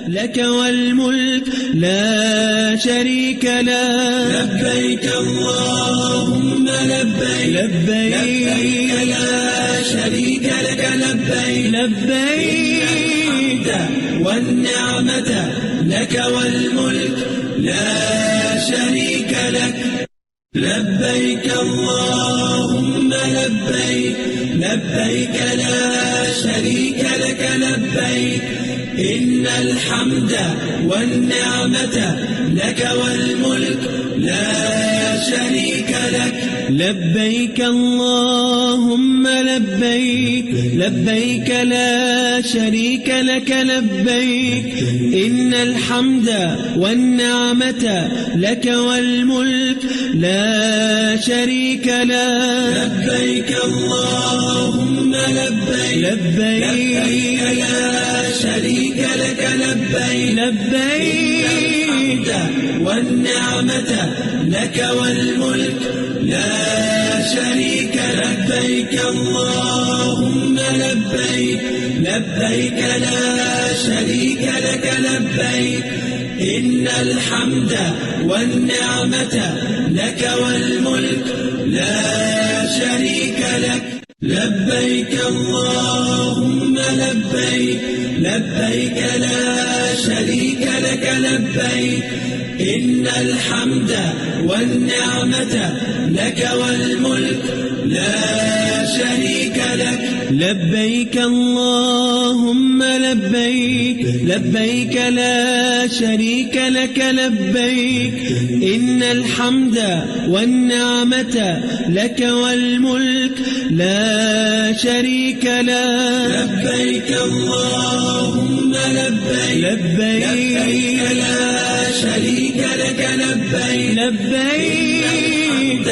لك والملك لا شريك له. لبيك اللهم لبيك لبيك لا شريك لك لبيك لبيك والنعمة لك والملك لا شريك لك. لبيك اللهم لبيك لبيك لا شريك لك لبيك إن الحمد والنعمة لك والملك لا شريك لك. لبيك اللهم لبيك لبيك لا شريك لك لبيك إن الحمد والنعمة لك والملك لا شريك له. لبيك اللهم لبيك لبيك لا شريك لك لبيك لبيك والنعمة لك والملك لا شريك. لبيك اللهم لبيك لبيك لا شريك لك لبيك إن الحمد والنعمة لك والملك لا شريك لك. لبيك اللهم لبيك لبيك لا شريك لك لبيك إن الحمد والنعمة لك والملك لا شريك لك. لبيك اللهم لبيك لبيك لا شريك لك لبيك إن الحمد والنعمة لك والملك لا شريك له. لبيك اللهم لبيك لبيك لا شريك لك لبيك لبيك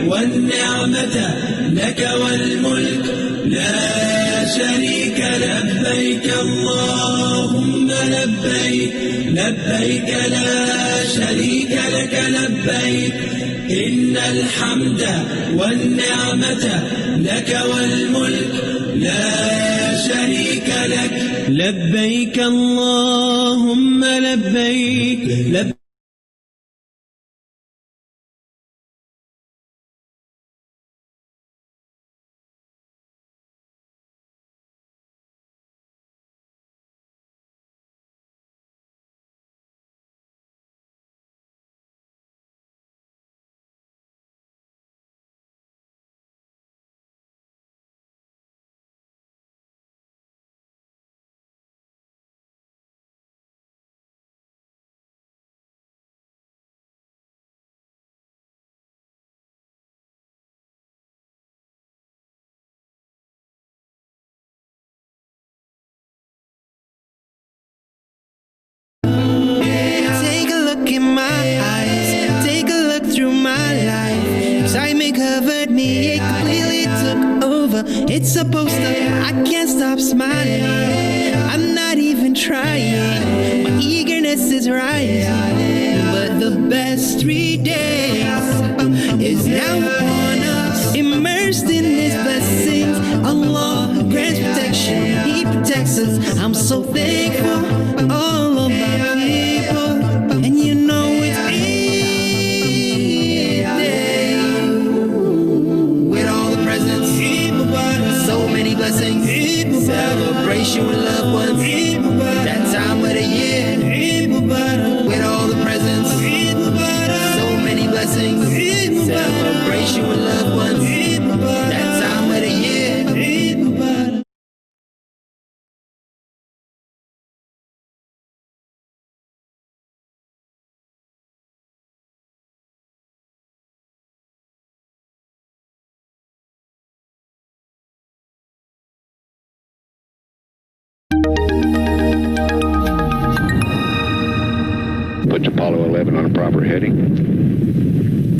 والنعمة لك والملك لا شريك. لبيك اللهم لبيك لبيك لا شريك لك لبيك إن الحمد والنعمة لك والملك لا شريك لك. لبيك اللهم لبيك Take a look in my eyes, take a look through my life. Excitement covered me, it completely took over. It's supposed to, I can't stop smiling. I'm not even trying, my eagerness is rising. But the best 3 days is now upon us. Immersed in His blessings, Allah grants protection, He protects us. I'm so thankful, all of my people, and you know it's Eid Day. With all the presents, so many blessings, celebration with loved ones, that time of the year. With all the presents, so many blessings, celebration with loved ones, that time of the year. Puts Apollo 11 on a proper heading.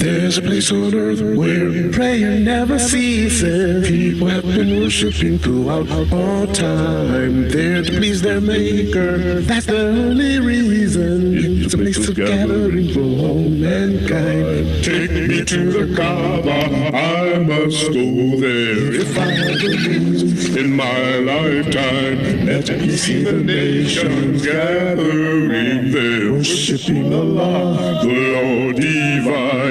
There's a place on earth where prayer never ceases. People have been worshiping throughout all time. There to please their Maker, that's the only reason. It's a place of gathering for all mankind. Take me to the Kaaba, I must go there. If I have the means in my lifetime, let me see the nations gathering there, worshiping Allah, the Lord divine.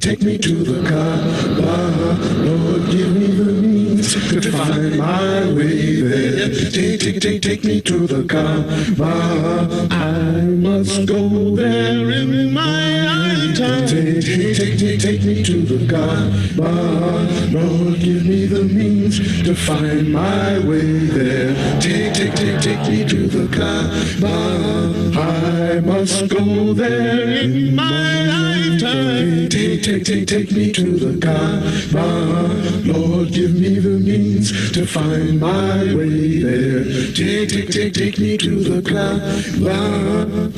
Take me to the Kaaba, Lord, give me the means to find my way there. Take me to the Kaaba, I must go there in my lifetime. Take me to the Kaaba, Lord, give me the means to find my way there. Take me to the Kaaba, I must go there in my lifetime. Take me to the Kaaba, Lord, give me the means to find my way there. Take me to the Kaaba.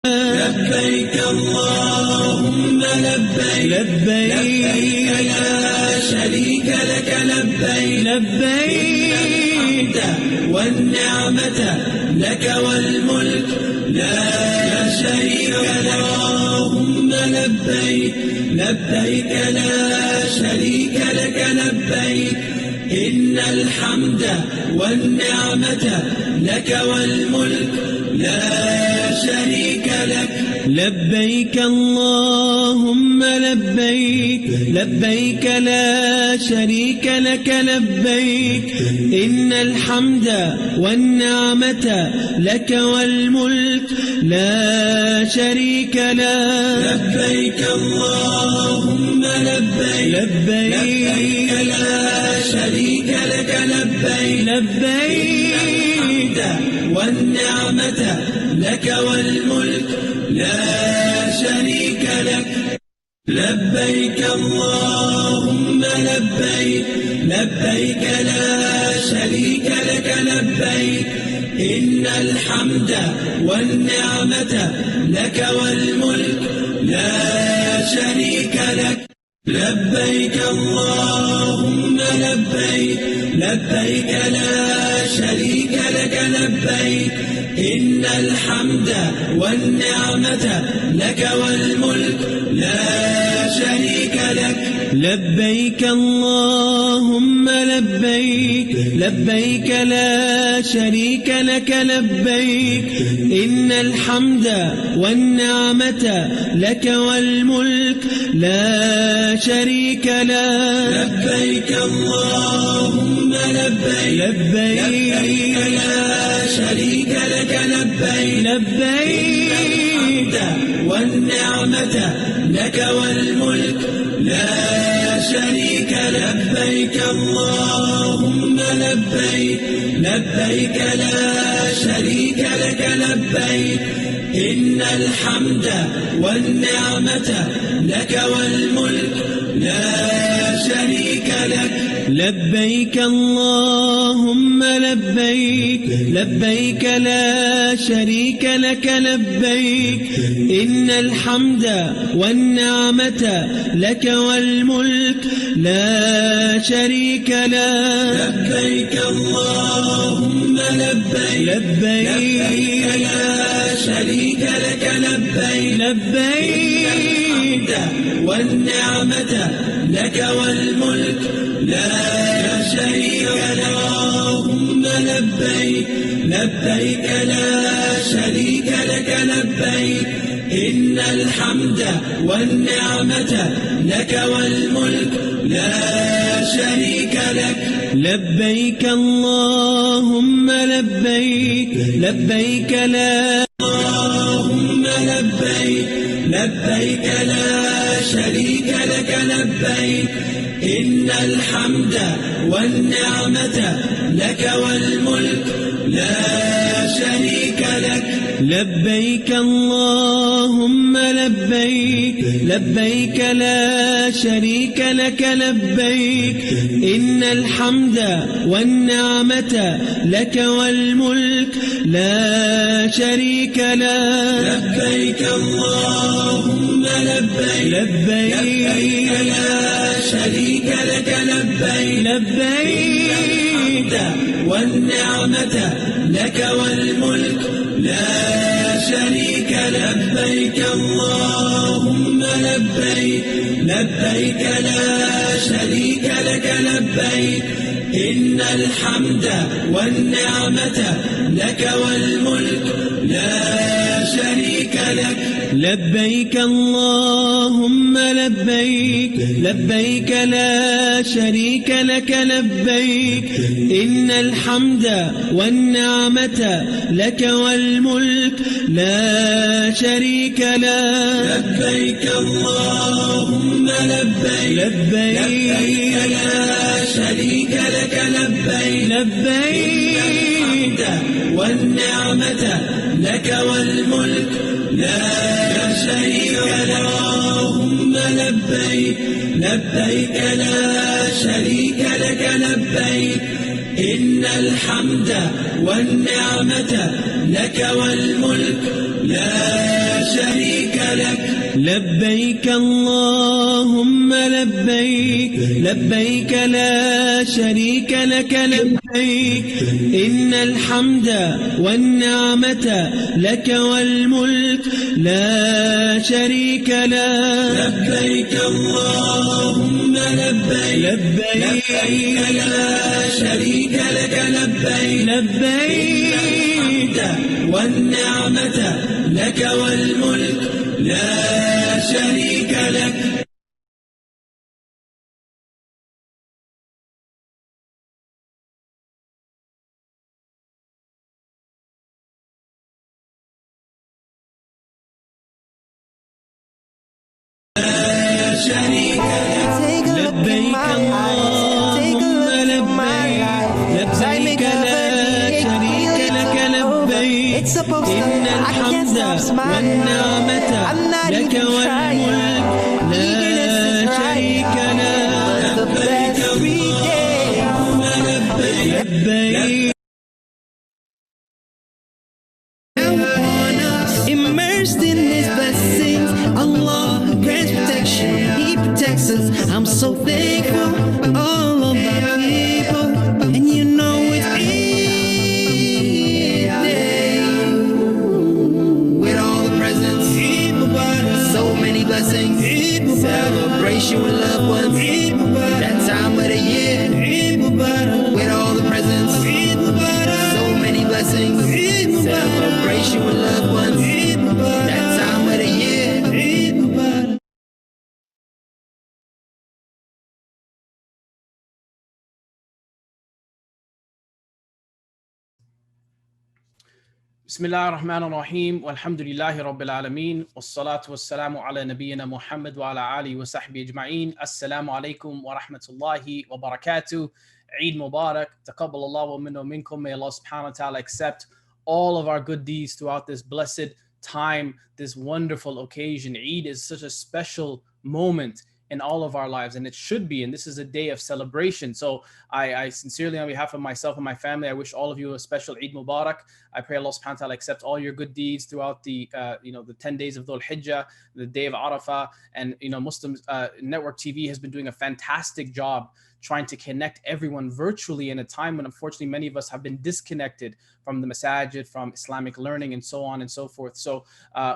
لبيك اللهم لبيك لبيك لا شريك لك لبيك الحمد والنعمة لك والملك لا شريك لك اللهم لبيك لبيك لا شريك لك لبيك إن الحمد والنعمة لك والملك لا شريك لك لبيك اللهم لبيك لبيك لا شريك لك لبيك إن الحمد والنعمة لك والملك لا شريك لك لبيك اللهم لبيك لبيك لا شريك لك لبيك الحمد والنعمة لك والملك لا شريك لك لبيك اللهم لبيك لبيك لا شريك لك لبيك إن الحمد والنعمة لك والملك لا شريك لك لبيك اللهم لبيك لبيك لا شريك لك لبيك إن الحمد والنعمة لك والملك لا شريك لك لبيك اللهم لبيك لبيك لا شريك لك لبيك إن الحمد والنعمة لك والملك لا شريك لك لبيك اللهم لبيك لبيك لا شريك لك لبيك الحمد والنعمة لك والملك لا شريك لبيك اللهم لبيك لبيك لا شريك لك لبيك إن الحمد والنعمة لك والملك لا شريك لك لبيك اللهم لبيك لبيك لا شريك لك لبيك إن الحمد والنعمة لك والملك لا شريك لك لبيك اللهم لبيك لبيك لا شريك لك لبيك لبيك والنعمة لك والملك لا شريك لك اللهم لبيك لبيك لا شريك لك لبيك إن الحمد والنعمة لك والملك لا شريك لك لبيك اللهم لبيك لبيك لا اللهم لبيك لبيك لا شريك لك لبيك إن الحمد والنعمة لك والملك لا شريك لك لبيك اللهم لبيك لبيك لا شريك لك لبيك إن الحمد والنعمة لك والملك لا شريك لك لبيك اللهم لبيك لبيك لا شريك لك لبيك لبيك والنعمة لك والملك لا شريك لبيك اللهم لبيك لبيك لا شريك لك لبيك إن الحمد والنعمة لك والملك لا شريك لك لبيك اللهم لبيك لبيك لا شريك لك لبيك إن الحمد والنعمة لك والملك لا شريك لك لبيك اللهم لبيك لبيك لا شريك لك لبيك لبيك والنعمة لك والملك لا شريك لك اللهم لبيك لبيك لا شريك لك لبيك إن الحمد والنعمة لك والملك لا شريك لك لبيك اللهم لبيك لبيك لا شريك لك لبيك إن الحمد والنعمة لك والملك لا شريك لك لبيك اللهم لبيك لبيك لا شريك لك لبيك لبيك والنعمة لك والملك لا شريك لك شريك لك Take a look in my eyes. Take a look in my life. I make a verdict. It's supposed to. I can't stop smiling. I'm not even trying. Eagerness is right. It's the best every day. Immersed in His blessings, Allah grants protection. He protects us. I'm so thankful for all of my people, and you know it's Eid day with all the presents. Eid Mubarak, so many blessings. Eid Mubarak, celebration with loved ones. Eid Mubarak, that time of the year. Eid Mubarak, with all the presents. Eid Mubarak, so many blessings. Eid Mubarak, celebration with loved ones. Eid Mubarak, that time of the year. Eid Mubarak. Bismillah ar-Rahman ar-Rahim, walhamdulillahi rabbil alameen, wassalatu wassalamu ala nabiyyina Muhammad wa ala alihi wa sahbihi ajma'een. Assalamu alaikum wa rahmatullahi wa barakatuh. Eid Mubarak, taqabbal Allah wa minna wa minkum. May Allah subhanahu wa ta'ala accept all of our good deeds throughout this blessed time, this wonderful occasion. Eid is such a special moment in all of our lives, and it should be, and this is a day of celebration. So I sincerely, on behalf of myself and my family, I wish all of you a special Eid Mubarak. I pray Allah subhanahu wa ta'ala accept all your good deeds throughout the the 10 days of Dhul Hijjah, the day of Arafah. And Muslims Network TV has been doing a fantastic job trying to connect everyone virtually in a time when unfortunately many of us have been disconnected from the masajid, from Islamic learning, and so on and so forth. So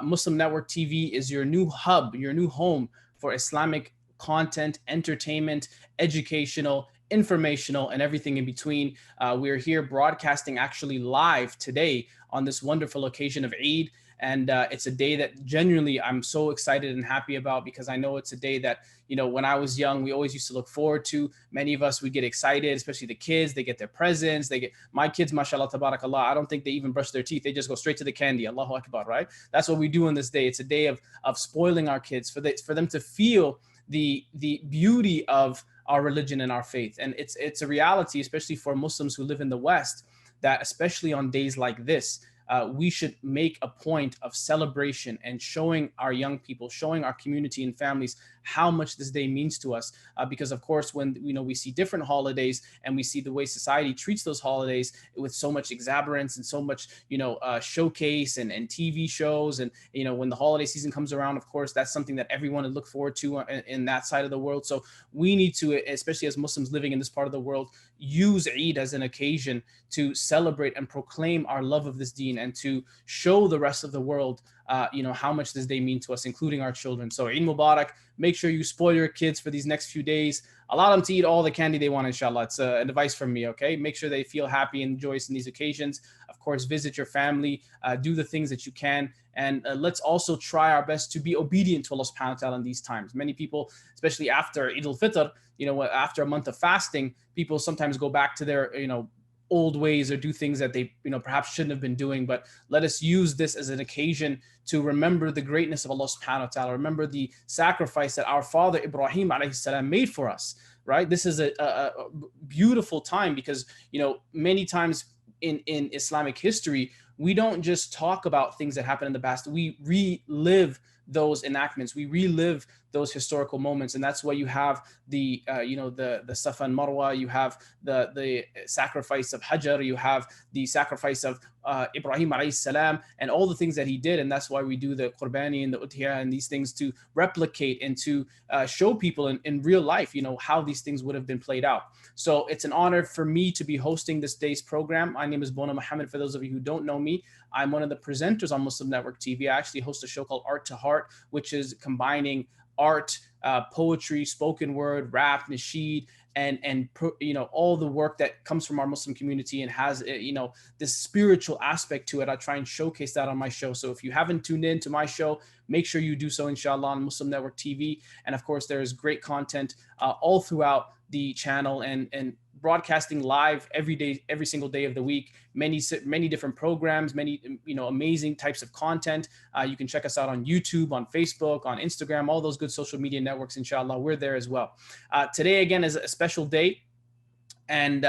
Muslim Network TV is your new hub, your new home for Islamic content, entertainment, educational, informational, and everything in between. We're here broadcasting actually live today on this wonderful occasion of Eid. And it's a day that genuinely I'm so excited and happy about, because I know it's a day that, when I was young, we always used to look forward to. Many of us, we get excited, especially the kids. They get their presents. My kids, mashallah, tabarakallah, I don't think they even brush their teeth. They just go straight to the candy. Allahu Akbar, right? That's what we do on this day. It's a day of spoiling our kids for them to feel the beauty of our religion and our faith. And it's a reality, especially for Muslims who live in the West, that especially on days like this, we should make a point of celebration and showing our young people, showing our community and families how much this day means to us. Because of course, when we see different holidays and we see the way society treats those holidays with so much exuberance and so much showcase and TV shows, and when the holiday season comes around, of course, that's something that everyone would look forward to in that side of the world. So we need to, especially as Muslims living in this part of the world, use Eid as an occasion to celebrate and proclaim our love of this deen, and to show the rest of the world how much this day means to us, including our children. So Eid Mubarak. Make sure you spoil your kids for these next few days. Allow them to eat all the candy they want, inshallah. It's an advice from me, okay? Make sure they feel happy and joyous in these occasions. Of course, visit your family, do the things that you can, and let's also try our best to be obedient to Allah subhanahu wa ta'ala in these times. Many people, especially after Eid al-Fitr, after a month of fasting, people sometimes go back to their, old ways or do things that they perhaps shouldn't have been doing. But let us use this as an occasion to remember the greatness of Allah subhanahu wa ta'ala, remember the sacrifice that our father Ibrahim alayhi salam made for us, right? This is a beautiful time, because many times in Islamic history, we don't just talk about things that happened in the past, we relive those enactments, we relive those historical moments. And that's why you have the Safa and Marwa, you have the sacrifice of Hajar, you have the sacrifice of Ibrahim alayhi salam, and all the things that he did. And that's why we do the Qurbani and the Udhiyah and these things, to replicate and to show people in real life, how these things would have been played out. So it's an honor for me to be hosting this day's program. My name is Bona Muhammad. For those of you who don't know me, I'm one of the presenters on Muslim Network TV. I actually host a show called Art to Heart, which is combining art, poetry, spoken word, rap, nasheed, and all the work that comes from our Muslim community and has this spiritual aspect to it. I try and showcase that on my show. So if you haven't tuned in to my show, make sure you do so, inshallah, on Muslim Network TV. And of course, there is great content all throughout the channel, and broadcasting live every day, every single day of the week. Many different programs, many amazing types of content. You can check us out on YouTube, on Facebook, on Instagram, all those good social media networks. Inshallah, we're there as well. Today again is a special day, and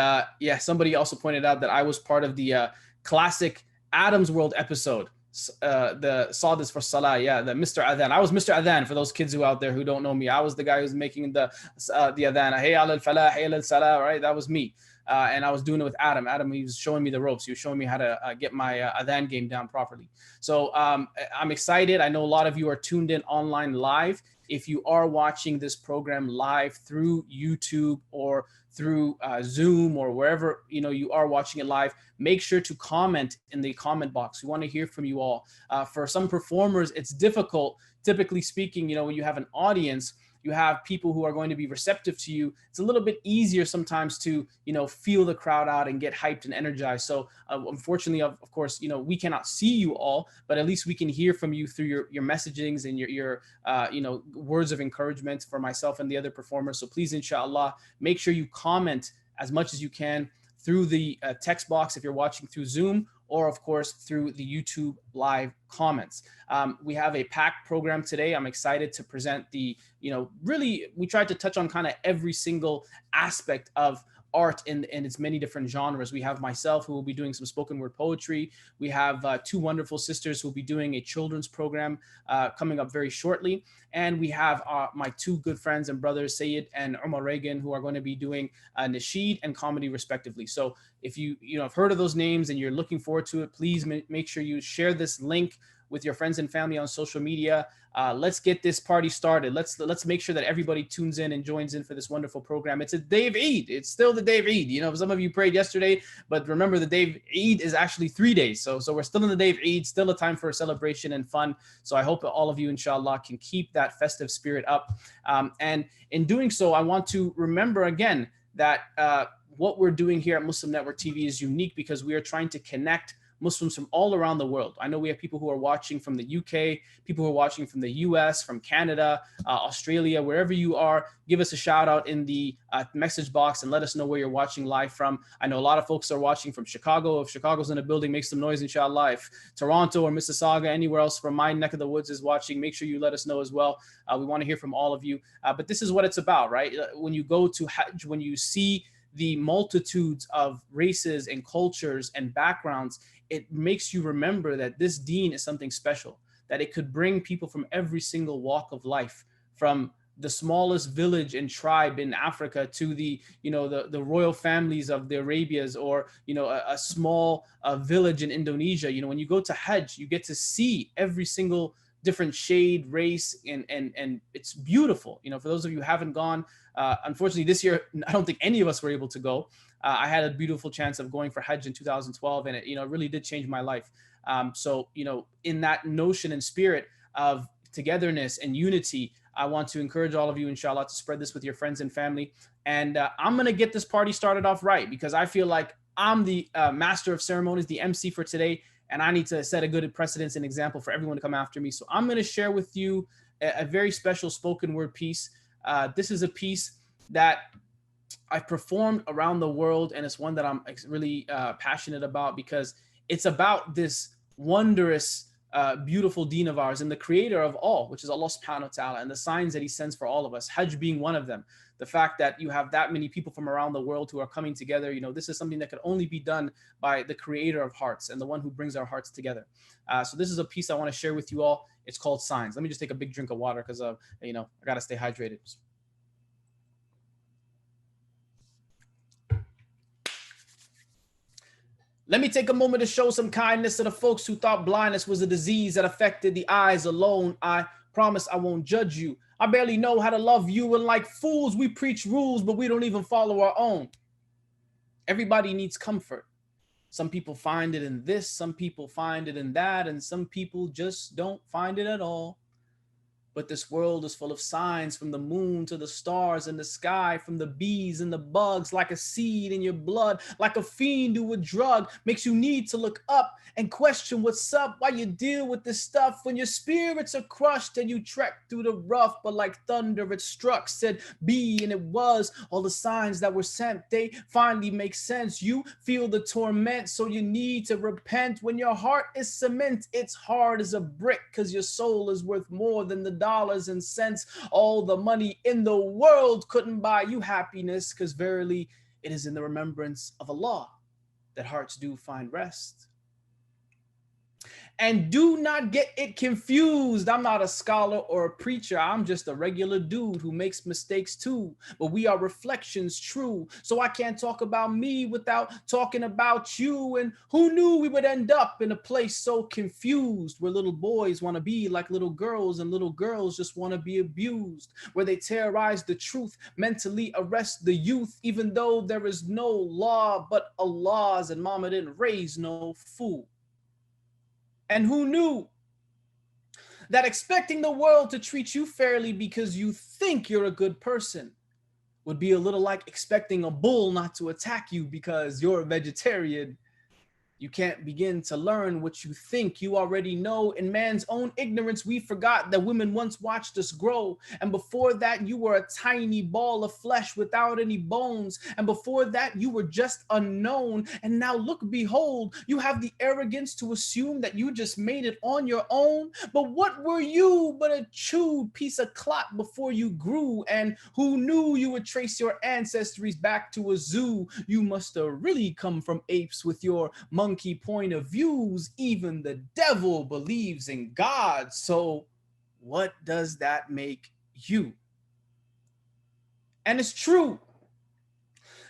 somebody also pointed out that I was part of the classic Adam's World episode. The Sadis for Salah, the Mr. Adhan. I was Mr. Adhan for those kids who out there who don't know me. I was the guy who's making the Adhan. Hey al falah, hey al salah, right? That was me. And I was doing it with Adam. Adam, he was showing me the ropes. He was showing me how to get my Adhan game down properly. So I'm excited. I know a lot of you are tuned in online live. If you are watching this program live through YouTube or through Zoom or wherever you are watching it live, make sure to comment in the comment box. We want to hear from you all. For some performers, it's difficult, typically speaking, when you have an audience, you have people who are going to be receptive to you. It's a little bit easier sometimes to, feel the crowd out and get hyped and energized. So unfortunately, of course, we cannot see you all, but at least we can hear from you through your messagings and your words of encouragement for myself and the other performers. So please, inshallah, make sure you comment as much as you can through the text box if you're watching through Zoom, or of course through the YouTube live comments. We have a packed program today. I'm excited to present the, really we tried to touch on kind of every single aspect of art in its many different genres. We have myself, who will be doing some spoken word poetry. We have two wonderful sisters who will be doing a children's program coming up very shortly. And we have my two good friends and brothers, Sayyid and Omar Reagan, who are going to be doing nasheed and comedy respectively. So if you have heard of those names and you're looking forward to it, please make sure you share this link with your friends and family on social media. Let's get this party started. Let's make sure that everybody tunes in and joins in for this wonderful program. It's a day of Eid. It's still the day of Eid. Some of you prayed yesterday, but remember the day of Eid is actually 3 days. So we're still in the day of Eid, still a time for celebration and fun. So I hope that all of you, inshallah, can keep that festive spirit up. And in doing so, I want to remember again that what we're doing here at Muslim Network TV is unique because we are trying to connect Muslims from all around the world. I know we have people who are watching from the UK, people who are watching from the US, from Canada, Australia, wherever you are. Give us a shout out in the message box and let us know where you're watching live from. I know a lot of folks are watching from Chicago. If Chicago's in a building, make some noise, inshallah. If Toronto or Mississauga, anywhere else from my neck of the woods is watching, make sure you let us know as well. We want to hear from all of you. But this is what it's about, right? When you go to Hajj, when you see the multitudes of races and cultures and backgrounds, it makes you remember that this deen is something special, that it could bring people from every single walk of life, from the smallest village and tribe in Africa to the royal families of the Arabias, or a small village in Indonesia. When you go to Hajj, you get to see every single different shade, race, and it's beautiful. For those of you who haven't gone, unfortunately this year I don't think any of us were able to go. I had a beautiful chance of going for Hajj in 2012, and it really did change my life. So in that notion and spirit of togetherness and unity, I want to encourage all of you, inshallah, to spread this with your friends and family. And I'm going to get this party started off right, because I feel like I'm the master of ceremonies, the MC for today, and I need to set a good precedence and example for everyone to come after me. So I'm going to share with you a very special spoken word piece. This is a piece that I've performed around the world, and it's one that I'm really passionate about, because it's about this wondrous, beautiful deen of ours and the creator of all, which is Allah subhanahu wa ta'ala, and the signs that he sends for all of us, Hajj being one of them. The fact that you have that many people from around the world who are coming together, this is something that could only be done by the creator of hearts and the one who brings our hearts together. So this is a piece I want to share with you all. It's called Signs. Let me just take a big drink of water, because I got to stay hydrated. Let me take a moment to show some kindness to the folks who thought blindness was a disease that affected the eyes alone. I promise I won't judge you. I barely know how to love you, and like fools, we preach rules, but we don't even follow our own. Everybody needs comfort. Some people find it in this, some people find it in that, and some people just don't find it at all. But this world is full of signs, from the moon to the stars in the sky, from the bees and the bugs, like a seed in your blood, like a fiend to a drug, makes you need to look up and question what's up, why you deal with this stuff when your spirits are crushed and you trek through the rough, but like thunder it struck, said be, and it was. All the signs that were sent, they finally make sense. You feel the torment, so you need to repent. When your heart is cement, it's hard as a brick, because your soul is worth more than the dollars and cents. All the money in the world couldn't buy you happiness, because verily it is in the remembrance of Allah that hearts do find rest. And do not get it confused. I'm not a scholar or a preacher. I'm just a regular dude who makes mistakes too. But we are reflections true. So I can't talk about me without talking about you. And who knew we would end up in a place so confused, where little boys want to be like little girls and little girls just want to be abused, where they terrorize the truth, mentally arrest the youth, even though there is no law but Allah's, and mama didn't raise no fool. And who knew that expecting the world to treat you fairly because you think you're a good person would be a little like expecting a bull not to attack you because you're a vegetarian. You can't begin to learn what you think you already know. In man's own ignorance, we forgot that women once watched us grow. And before that, you were a tiny ball of flesh without any bones. And before that, you were just unknown. And now look, behold, you have the arrogance to assume that you just made it on your own. But what were you but a chewed piece of clot before you grew? And who knew you would trace your ancestries back to a zoo? You must have really come from apes with your monkey point of views. Even the devil believes in God. So what does that make you? And it's true.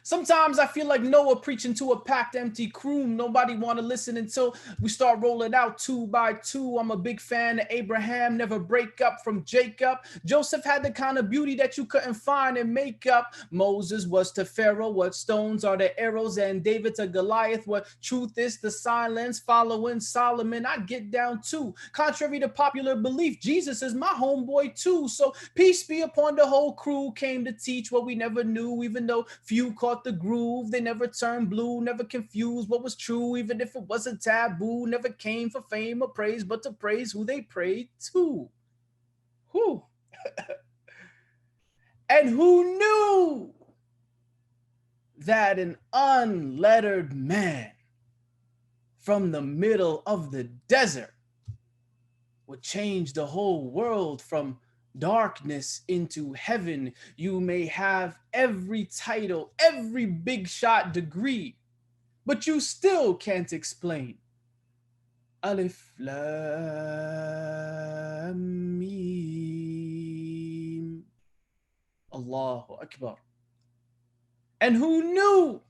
Sometimes I feel like Noah preaching to a packed, empty room. Nobody want to listen until we start rolling out 2 by 2. I'm a big fan of Abraham, never break up from Jacob. Joseph had the kind of beauty that you couldn't find in makeup. Moses was to Pharaoh what stones are the arrows, and David to Goliath what truth is the silence. Following Solomon, I get down too. Contrary to popular belief, Jesus is my homeboy too. So peace be upon the whole crew. Came to teach what we never knew, even though few caught the groove. They never turned blue, never confused what was true, even if it wasn't taboo. Never came for fame or praise, but to praise who they prayed to. Who? And who knew that an unlettered man from the middle of the desert would change the whole world from darkness into heaven? You may have every title, every big shot degree, but you still can't explain. Alif Lam Mim. Allahu Akbar. And who knew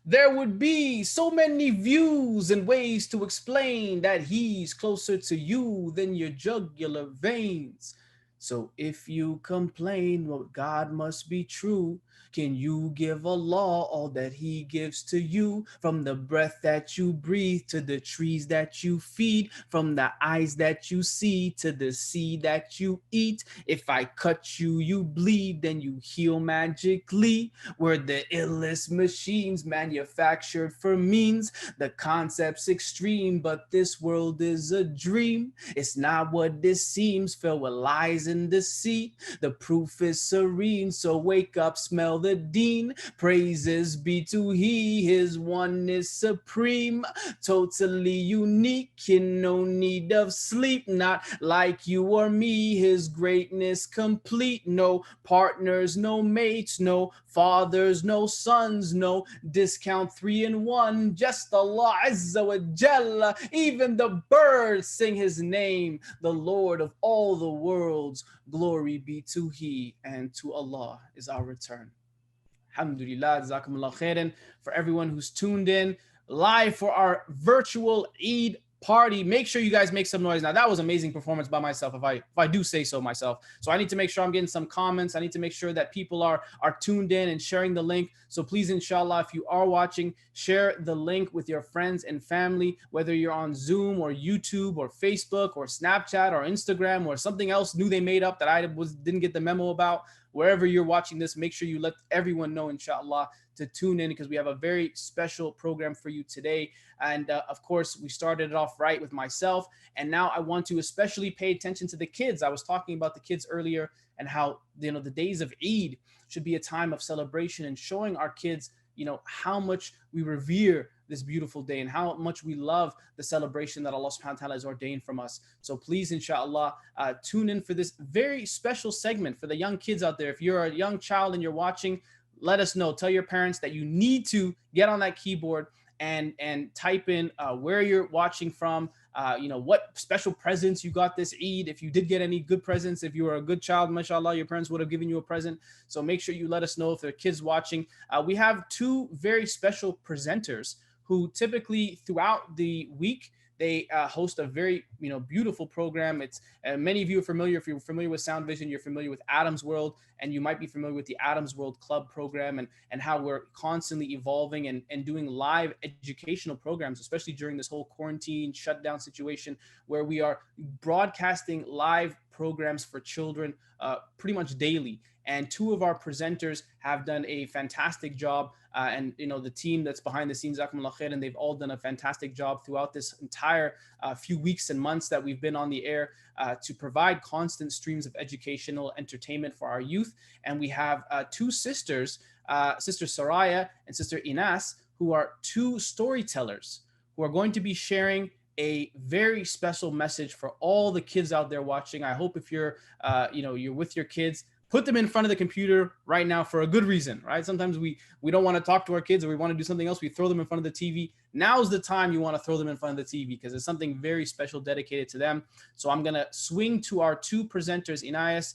there would be so many views and ways to explain that he's closer to you than your jugular veins? So if you complain, well, God must be true. Can you give Allah all that he gives to you? From the breath that you breathe to the trees that you feed, from the eyes that you see to the seed that you eat. If I cut you, you bleed, then you heal magically. We're the illest machines manufactured for means. The concept's extreme, but this world is a dream. It's not what this seems, filled with lies and deceit. The proof is serene, so wake up, smell the dean. Praises be to he, his oneness supreme. Totally unique, in no need of sleep. Not like you or me, his greatness complete. No partners, no mates, no fathers, no sons, no discount 3 in 1. Just Allah Azza wa Jalla. Even the birds sing his name, the Lord of all the worlds. Glory be to he, and to Allah is our return. Alhamdulillah, jazakumullah khairan for everyone who's tuned in live for our virtual Eid party. Make sure you guys make some noise. Now, that was amazing performance by myself, if I do say so myself. So I need to make sure I'm getting some comments. I need to make sure that people are tuned in and sharing the link. So please, inshallah, if you are watching, share the link with your friends and family, whether you're on Zoom or YouTube or Facebook or Snapchat or Instagram or something else new they made up that I didn't get the memo about. Wherever you're watching this, make sure you let everyone know, inshallah, to tune in, because we have a very special program for you today. And of course, we started it off right with myself. And now I want to especially pay attention to the kids. I was talking about the kids earlier and how, the days of Eid should be a time of celebration and showing our kids, how much we revere this beautiful day and how much we love the celebration that Allah subhanahu wa ta'ala has ordained from us. So please, inshallah, tune in for this very special segment for the young kids out there. If you're a young child and you're watching, let us know. Tell your parents that you need to get on that keyboard and type in where you're watching from, what special presents you got this Eid. If you did get any good presents, if you were a good child, mashallah, your parents would have given you a present. So make sure you let us know if there are kids watching. We have 2 very special presenters who typically throughout the week, they host a very, beautiful program. It's many of you are familiar. If you're familiar with Sound Vision, you're familiar with Adam's World, and you might be familiar with the Adam's World Club program and how we're constantly evolving and doing live educational programs, especially during this whole quarantine shutdown situation, where we are broadcasting live programs for children pretty much daily. And two of our presenters have done a fantastic job. And the team that's behind the scenes, and they've all done a fantastic job throughout this entire few weeks and months that we've been on the air to provide constant streams of educational entertainment for our youth. And we have two sisters, Sister Soraya and Sister Inas, who are two storytellers who are going to be sharing a very special message for all the kids out there watching. I hope if you're, you're with your kids, put them in front of the computer right now for a good reason, right? Sometimes we don't want to talk to our kids or we want to do something else. We throw them in front of the TV. Now's the time you want to throw them in front of the TV because it's something very special dedicated to them. So I'm going to swing to our two presenters, Inayas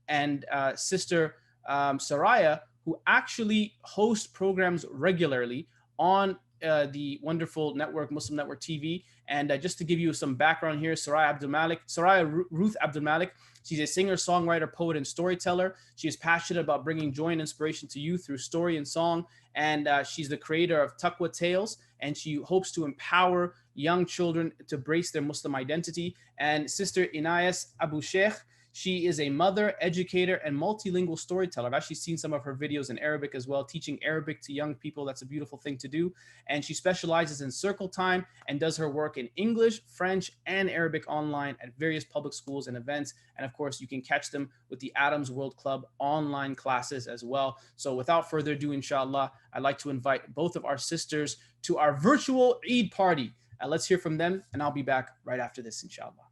and Sister Soraya, who actually host programs regularly on the wonderful network, Muslim Network TV. And just to give you some background here, Soraya Ruth Abdul Malik, she's a singer, songwriter, poet, and storyteller. She is passionate about bringing joy and inspiration to youth through story and song. And she's the creator of Taqwa Tales, and she hopes to empower young children to embrace their Muslim identity. And Sister Inayas Abu Sheikh, she is a mother, educator, and multilingual storyteller. I've actually seen some of her videos in Arabic as well, teaching Arabic to young people. That's a beautiful thing to do. And she specializes in circle time and does her work in English, French, and Arabic online at various public schools and events. And of course, you can catch them with the Adams World Club online classes as well. So without further ado, inshallah, I'd like to invite both of our sisters to our virtual Eid party. Let's hear from them, and I'll be back right after this, inshallah.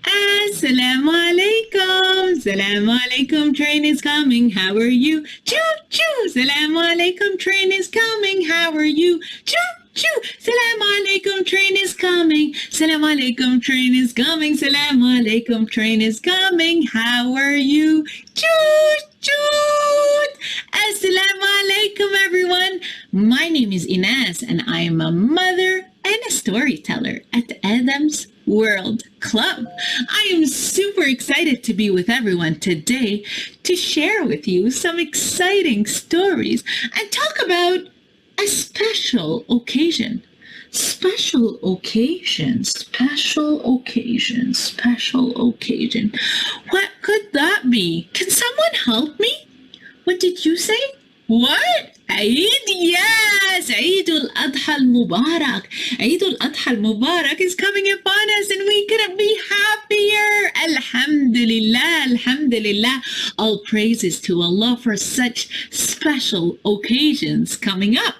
Assalamu alaikum. Assalamu alaikum. Train is coming. How are you? Choo choo. Assalamu alaikum. Train is coming. How are you? Choo choo. Assalamu alaikum. Train is coming. Assalamu alaikum. Train is coming. Assalamu alaikum. Train is coming. How are you? Choo choo. Assalamu alaikum, everyone. My name is Ines, and I am a mother and a storyteller at the Adams World Club. I am super excited to be with everyone today to share with you some exciting stories and talk about a special occasion. Special occasion, special occasion, special occasion. What could that be? Can someone help me? What did you say? What? Eid? Yes! Eid al-Adha al-Mubarak. Eid al-Adha al-Mubarak is coming upon us and we couldn't be happier. Alhamdulillah, alhamdulillah. All praises to Allah for such special occasions coming up.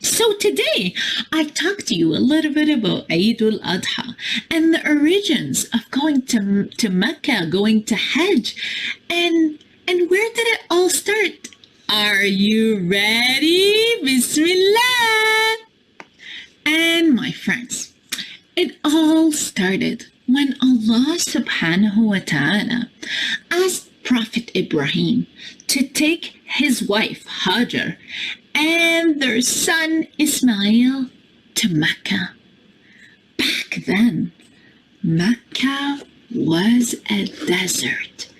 So today, I talked to you a little bit about Eid al-Adha and the origins of going to Mecca, going to Hajj, and where did it all start? Are you ready? Bismillah! And my friends, it all started when Allah subhanahu wa ta'ala asked Prophet Ibrahim to take his wife Hajar and their son Ismail to Mecca. Back then, Mecca was a desert.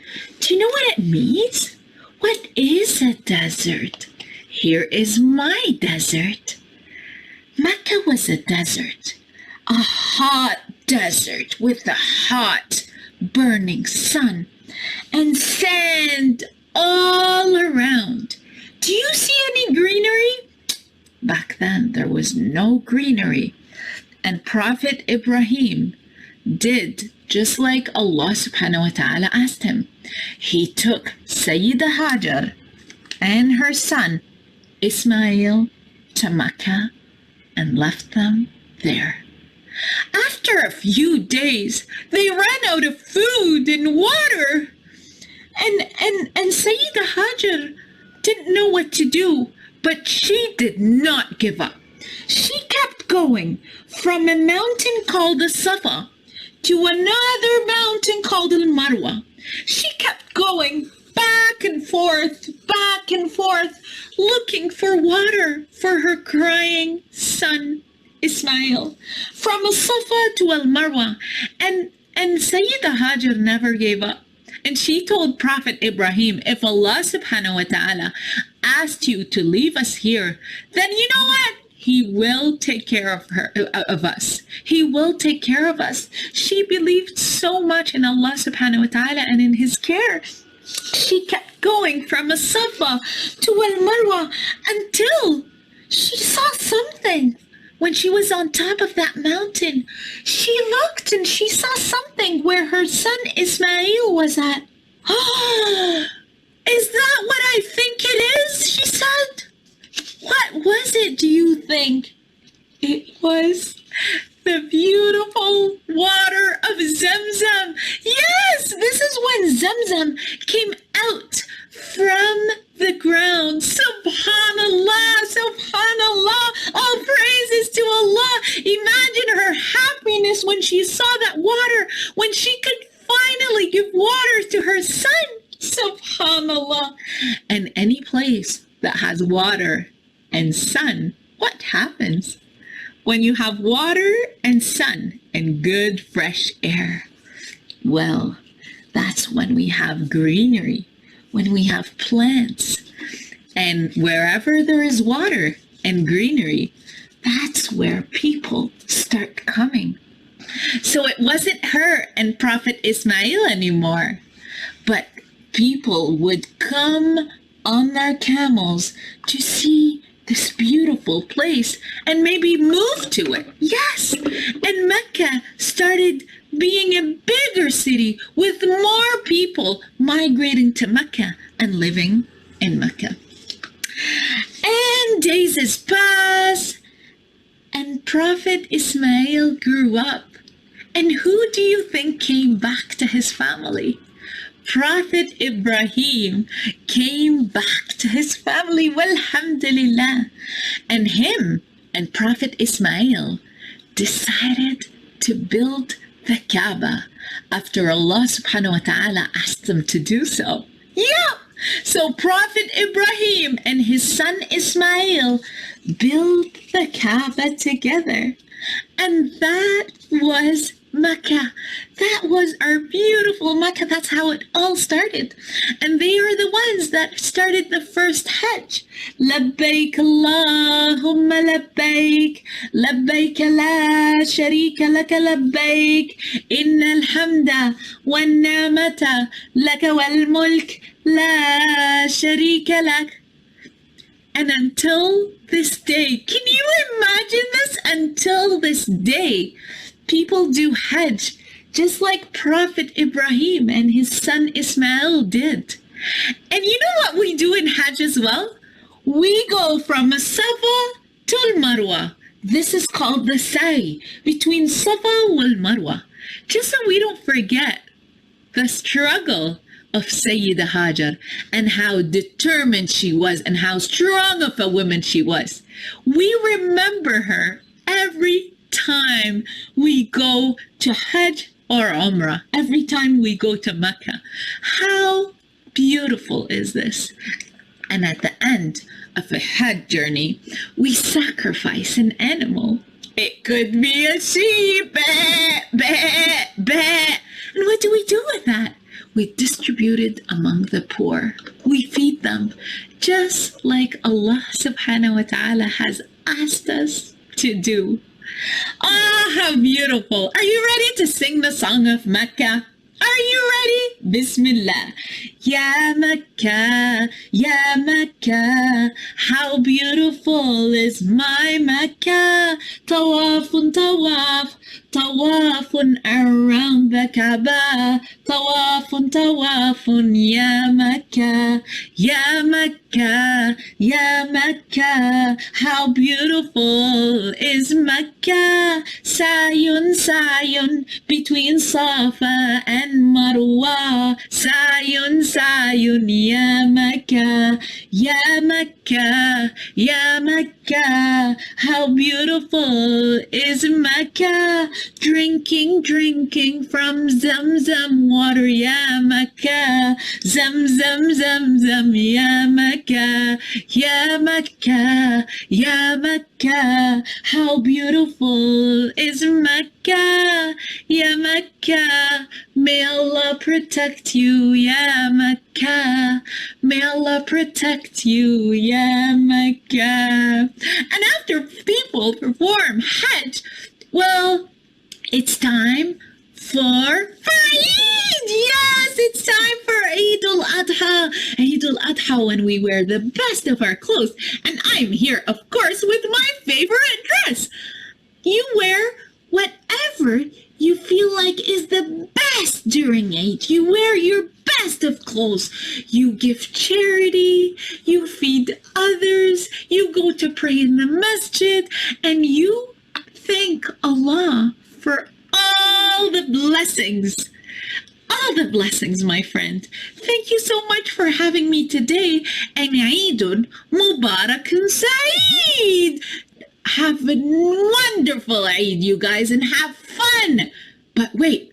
Do you know what it means? What is a desert? Here is my desert. Mecca was a desert, a hot desert with a hot, burning sun and sand all around. Do you see any greenery? Back then, there was no greenery. And Prophet Ibrahim did just like Allah subhanahu wa ta'ala asked him. He took Sayyidah Hajar and her son Ismail to Mecca and left them there. After a few days, they ran out of food and water. And Sayyidah Hajar didn't know what to do, but she did not give up. She kept going from a mountain called the Safa to another mountain called Al Marwa. She kept going back and forth, looking for water for her crying son Ismail. From Al Safa to Al Marwa. And Sayyidah Hajar never gave up. And she told Prophet Ibrahim, if Allah subhanahu wa ta'ala asked you to leave us here, then you know what? He will take care of us. He will take care of us. She believed so much in Allah subhanahu wa ta'ala and in his care She kept going from a Safa to Al-Marwa until she saw something. When she was on top of that mountain, she looked and she saw something where her son Ismail was at. Is that what I think it is? She said. What was it, do you think? It was the beautiful water of Zamzam. Yes, this is when Zamzam came out from the ground. Subhanallah, subhanallah. All praises to Allah. Imagine her happiness when she saw that water, when she could finally give water to her son. Subhanallah. And any place that has water and sun, what happens? When you have water and sun and good fresh air, well, that's when we have greenery, when we have plants. And wherever there is water and greenery, that's where people start coming. So it wasn't her and Prophet Ismail anymore, but people would come on their camels to see this beautiful place and maybe move to it. Yes, and Mecca started being a bigger city with more people migrating to Mecca and living in Mecca. And days pass, and Prophet Ismail grew up. And who do you think came back to his family? Prophet Ibrahim came back to his family, walhamdulillah. And him and Prophet Ismail decided to build the Kaaba after Allah subhanahu wa ta'ala asked them to do so. Yeah! So Prophet Ibrahim and his son Ismail built the Kaaba together. And that was Mecca. That was our beautiful Mecca. That's how it all started. And they are the ones that started the first Hajj. Labbaik Allahumma labbaik. Labbaik la sharika laka labbaik. Inna alhamda wa ni'mata laka wal mulk la sharika lak. And until this day, can you imagine this? Until this day, people do Hajj just like Prophet Ibrahim and his son Ismail did. And you know what we do in Hajj as well? We go from Safa to Marwa. This is called the Sa'i between Safa and Marwa. Just so we don't forget the struggle of Sayyida Hajar and how determined she was and how strong of a woman she was. We remember her every time we go to Hajj or Umrah, every time we go to Mecca. How beautiful is this? And at the end of a Hajj journey, we sacrifice an animal. It could be a sheep, bah, bah, bah. And what do we do with that? We distribute it among the poor. We feed them, just like Allah subhanahu wa ta'ala has asked us to do. Ah, how beautiful. Are you ready to sing the song of Mecca? Are you ready? Bismillah. Ya Mecca, Ya Mecca, how beautiful is my Mecca. Tawafun tawaf, tawafun around the Kaaba. Tawafun tawafun, Ya Mecca, Ya Mecca, Ya Mecca, how beautiful is Mecca. Sayun, sayun, between Safa and Marwa. Sayun, sayun, Ya Mecca, Ya Mecca, Ya Mecca, how beautiful is Mecca. Drinking, drinking from Zamzam water, Ya Mecca. Zamzam, Zamzam, Ya Mecca, Ya Mecca, Ya Mecca, how beautiful is Mecca. Ya Mecca, may Allah protect you, Ya Mecca. May Allah protect you, Ya Mecca. And after people perform Hajj, well, it's time for Eid. Yes, it's time for Eid al-Adha. Eid al-Adha, when we wear the best of our clothes. And I'm here, of course, with my favorite dress. You wear whatever you feel like is the best during Eid. You wear your best of clothes. You give charity, you feed others, you go to pray in the masjid, and you thank Allah for all the blessings. All the blessings, my friend. Thank you so much for having me today. And Eidun Mubarak and Saeed. Have a wonderful Eid, you guys, and have fun. But wait,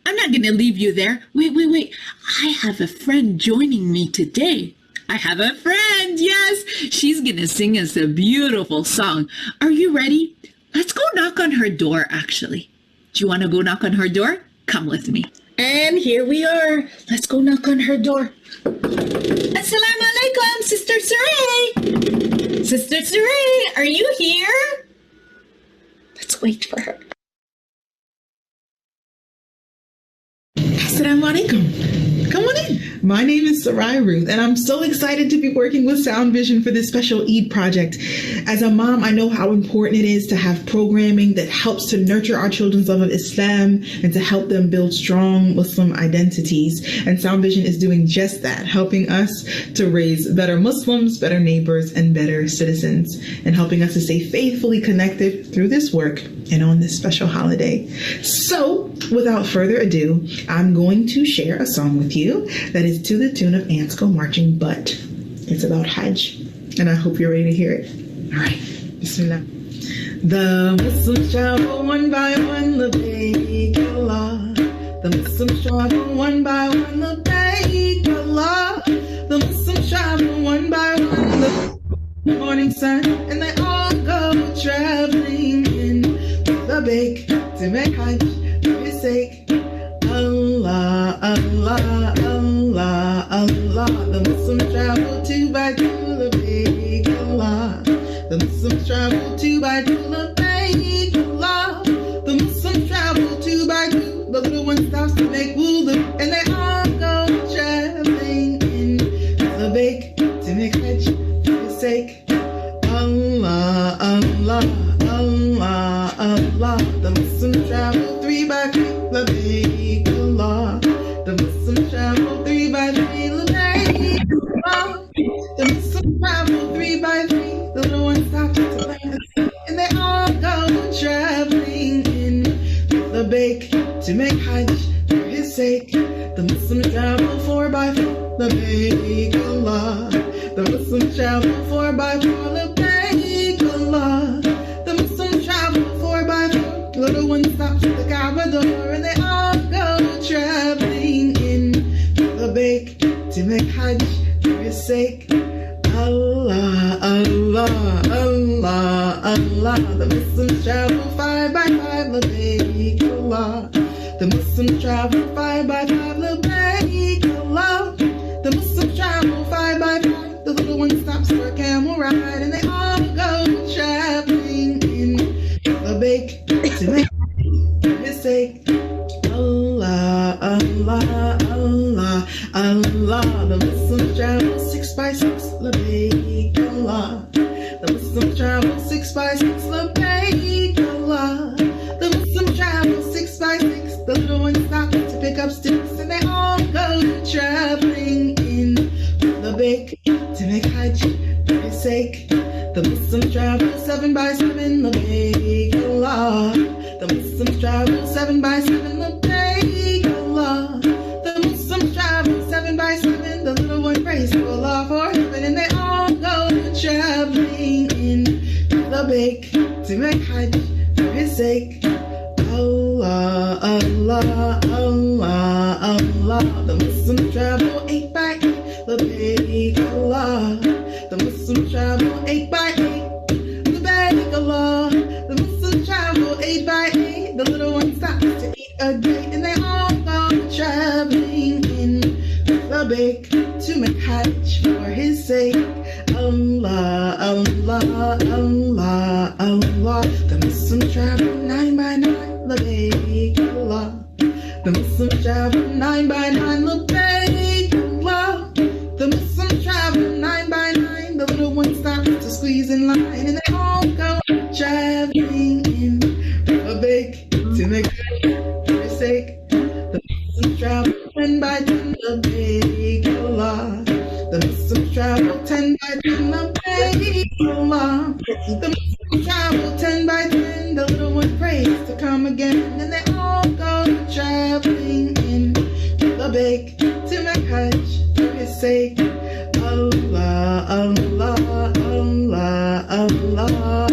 I'm not going to leave you there. Wait. I have a friend joining me today. I have a friend, yes. She's going to sing us a beautiful song. Are you ready? Let's go knock on her door, actually. Do you want to go knock on her door? Come with me. And here we are. Let's go knock on her door. Assalamu alaikum, Sister Zuberi. Sister Zuberi, are you here? Let's wait for her. Assalamu alaikum. Come on in. My name is Sarai Ruth, and I'm so excited to be working with Sound Vision for this special Eid project. As a mom, I know how important it is to have programming that helps to nurture our children's love of Islam and to help them build strong Muslim identities. And Sound Vision is doing just that, helping us to raise better Muslims, better neighbors, and better citizens, and helping us to stay faithfully connected through this work and on this special holiday. So, without further ado, I'm going to share a song with you that is to the tune of Ants Go Marching, but it's about Hajj, and I hope you're ready to hear it. All right, Bismillah. The Muslims travel one by one, labbaik Allah. The Muslims travel one by one, labbaik Allah. The Muslims travel one by one, the morning sun, and they all go traveling in labbaik to make Hajj for His sake. Allah, Allah, Allah, Allah. The Muslims travel two by two, labbaik Allah. The Muslims travel two by two, labbaik Allah. The Muslims travel two by two. The little one stops to make wudu, and they all go traveling in labbaik to make Hajj for His sake. Allah, Allah, Allah, Allah. The Muslims travel three by three, labbaik Allah. The Muslims travel three by three, labbaik Allah. The Muslims travel three by three. The little ones stop to play, and they all go traveling in labbaik to make Hajj for His sake. The Muslims travel four by four, labbaik Allah. The Muslims travel four by four, labbaik Allah. The Muslims travel four by four. Little one stops at the Kaaba door, and they all go traveling in labbaik to make Hajj for His sake. Allah, Allah, Allah, Allah. The Muslims travel five by five, labbaik Allah. The Muslims travel five by five, labbaik Allah. The Muslims travel five by five. The little one stops for a camel ride, and they all go traveling in labbaik to make for His sake. Allah, Allah, Allah, Allah. The Muslims travel six by six, labbaik Allah. The Muslims travel six by six, labbaik Allah. The Muslims travel six by six. The little ones stop to pick up sticks, and they all go traveling in labbaik to make Hajj for His sake. The Muslims travel seven by seven, labbaik Allah. The Muslims travel seven by seven, labbaik Allah. The Muslims travel seven by seven. The little one prays to Allah for heaven, and they all go traveling in labbaik to make Hajj for His sake. Allah, Allah, Allah, Allah. The Muslims travel eight by eight, labbaik Allah. The Muslims travel eight by eight, labbaik Allah. The Muslims travel eight by eight. The little one stops to eat a date, and they all go traveling in labbaik to make Hajj for His sake. Allah, Allah, Allah, Allah. The Muslims travel nine by nine, labbaik Allah. The Muslims travel 9 by 9, labbaik Allah. The Muslims travel 9 by 9. The little one stops to squeeze in line, and they all go traveling in labbaik to make your sake. The Muslims travel 10 by 10, labbaik Allah. The Muslims travel 10 by 10, labbaik Allah. The Muslims travel 10 by 10. The little one prays to come again, and they all go traveling in labbaik to make Hajj for his sake. Allah, Allah, Allah, Allah.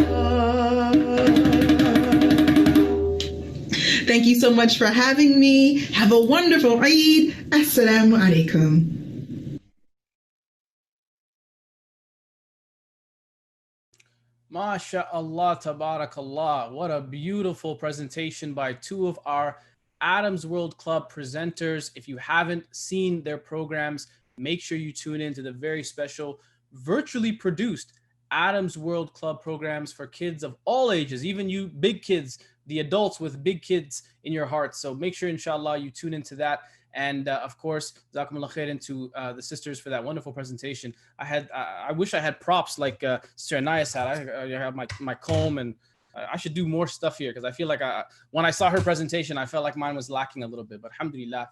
Thank you so much for having me. Have a wonderful Eid. Assalamu alaikum. MashaAllah, tabarakallah. What a beautiful presentation by two of our Adams World Club presenters. If you haven't seen their programs, make sure you tune in to the very special virtually produced Adams World Club programs for kids of all ages, even you big kids, the adults with big kids in your hearts. So make sure, inshallah, you tune into that. And of course, Jazakumullah khairan to the sisters for that wonderful presentation. I wish I had props like Sister Anais had. I have my comb, and I should do more stuff here, because I feel like when I saw her presentation, I felt like mine was lacking a little bit. But alhamdulillah,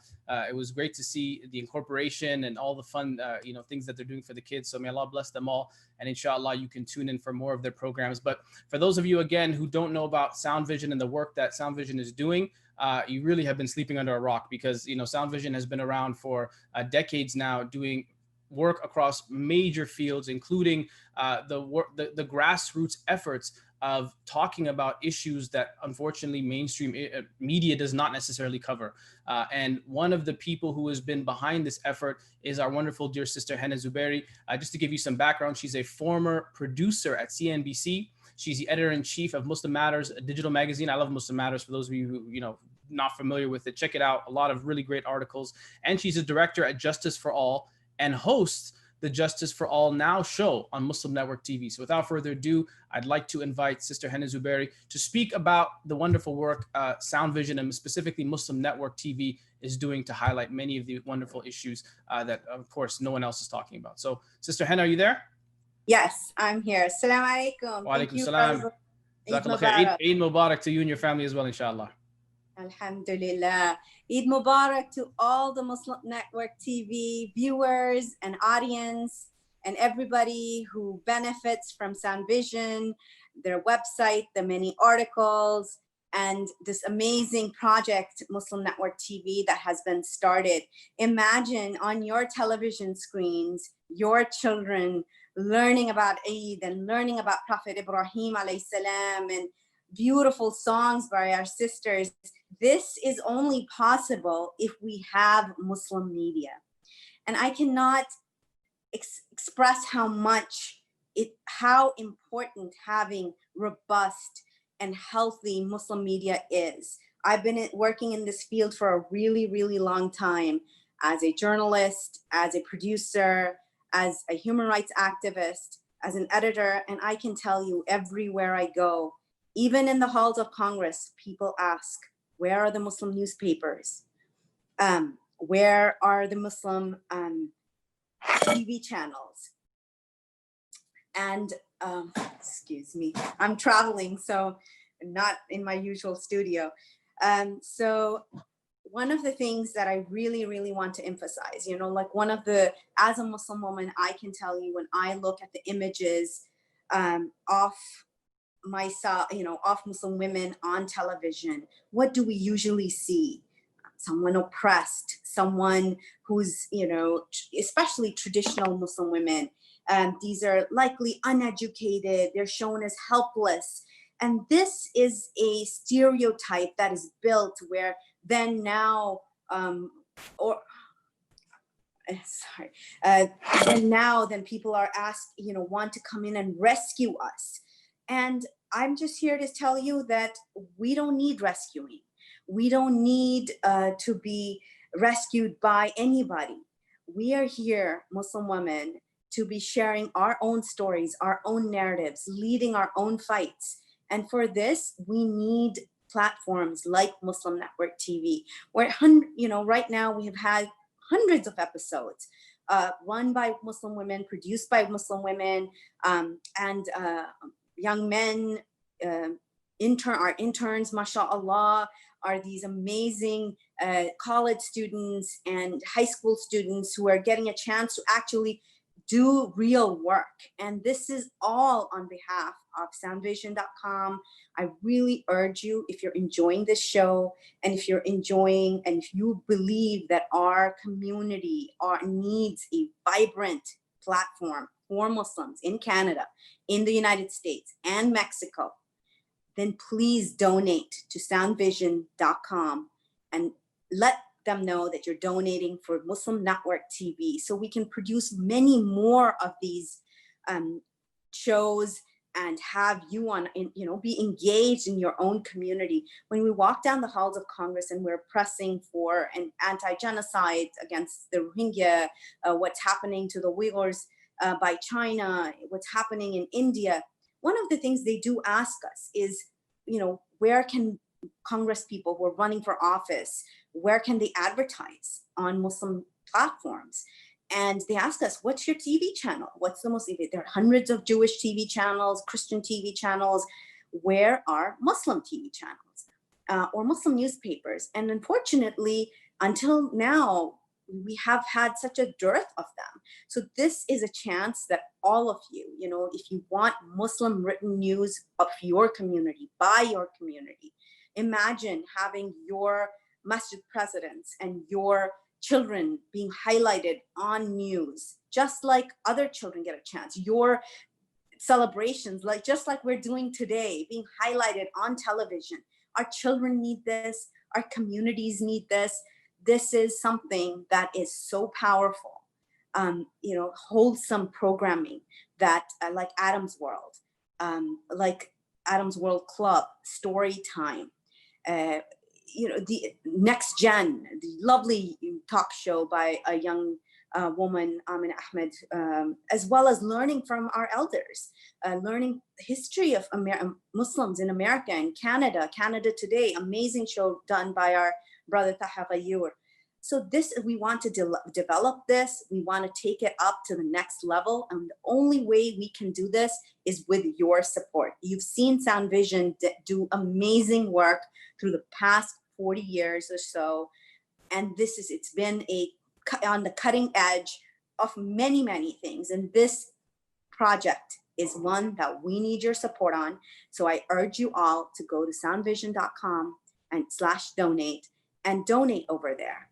it was great to see the incorporation and all the fun things that they're doing for the kids. So may Allah bless them all. And inshallah, you can tune in for more of their programs. But for those of you, again, who don't know about Sound Vision and the work that Sound Vision is doing, you really have been sleeping under a rock, because Sound Vision has been around for decades now, doing work across major fields, including the grassroots efforts of talking about issues that unfortunately mainstream media does not necessarily cover. And one of the people who has been behind this effort is our wonderful dear sister Henna Zuberi. Just to give you some background, she's a former producer at CNBC. She's the editor-in-chief of Muslim Matters, a digital magazine. I love Muslim Matters. For those of you who not familiar with it, check it out. A lot of really great articles. And she's a director at Justice for All and hosts the Justice for All Now show on Muslim Network TV. So without further ado, I'd like to invite Sister Henna Zuberi to speak about the wonderful work Sound Vision and specifically Muslim Network TV is doing to highlight many of the wonderful issues that, of course, no one else is talking about. So, Sister Henna, are you there? Yes, I'm here. Assalamu alaikum. Wa alaikum salam. Eid Mubarak to you and your family as well, inshallah. Alhamdulillah. Eid Mubarak to all the Muslim Network TV viewers and audience and everybody who benefits from Sound Vision, their website, the many articles, and this amazing project, Muslim Network TV, that has been started. Imagine on your television screens, your children learning about Eid and learning about Prophet Ibrahim alayhi salam and beautiful songs by our sisters. This is only possible if we have Muslim media. And I cannot express how important having robust and healthy Muslim media is. I've been working in this field for a really, really long time as a journalist, as a producer, as a human rights activist, as an editor, and I can tell you everywhere I go, even in the halls of Congress, people ask, where are the Muslim newspapers? Where are the Muslim TV channels? And excuse me, I'm traveling, so not in my usual studio. So one of the things that I really, really want to emphasize, as a Muslim woman, I can tell you when I look at the images of myself, of Muslim women on television, what do we usually see? Someone oppressed, someone who's, especially traditional Muslim women. These are likely uneducated, they're shown as helpless. And this is a stereotype that is built where then now, then people are asked, want to come in and rescue us. And I'm just here to tell you that we don't need rescuing. We don't need to be rescued by anybody. We are here, Muslim women, to be sharing our own stories, our own narratives, leading our own fights. And for this, we need platforms like Muslim Network TV, where, right now we have had hundreds of episodes run by Muslim women, produced by Muslim women, and young men, our interns, mashallah, are these amazing college students and high school students who are getting a chance to actually do real work. And this is all on behalf of soundvision.com. I really urge you, if you're enjoying this show, and if you believe that our community needs a vibrant platform for Muslims in Canada, in the United States, and Mexico, then please donate to soundvision.com and let them know that you're donating for Muslim Network TV, so we can produce many more of these shows and have you be engaged in your own community. When we walk down the halls of Congress and we're pressing for an anti-genocide against the Rohingya, what's happening to the Uyghurs by China, what's happening in India, one of the things they do ask us is, where can Congress people who are running for office, where can they advertise on Muslim platforms? And they ask us, what's your TV channel? What's the most, there are hundreds of Jewish TV channels, Christian TV channels. Where are Muslim TV channels or Muslim newspapers? And unfortunately, until now, we have had such a dearth of them. So this is a chance that all of you, if you want Muslim written news of your community, by your community, imagine having your masjid presidents and your children being highlighted on news, just like other children get a chance. Your celebrations, just like we're doing today, being highlighted on television. Our children need this. Our communities need this. This is something that is so powerful. Wholesome programming that like Adam's World, like Adam's World Club, Story Time, the Next Gen, the lovely talk show by a young woman, Amin Ahmed, as well as learning from our elders, learning the history of Muslims in America and Canada Today, amazing show done by our brother Taha Ghayur. So we want to develop this. We want to take it up to the next level. And the only way we can do this is with your support. You've seen Sound Vision do amazing work through the past 40 years or so. And it's been on the cutting edge of many, many things. And this project is one that we need your support on. So I urge you all to go to soundvision.com and /donate and donate over there.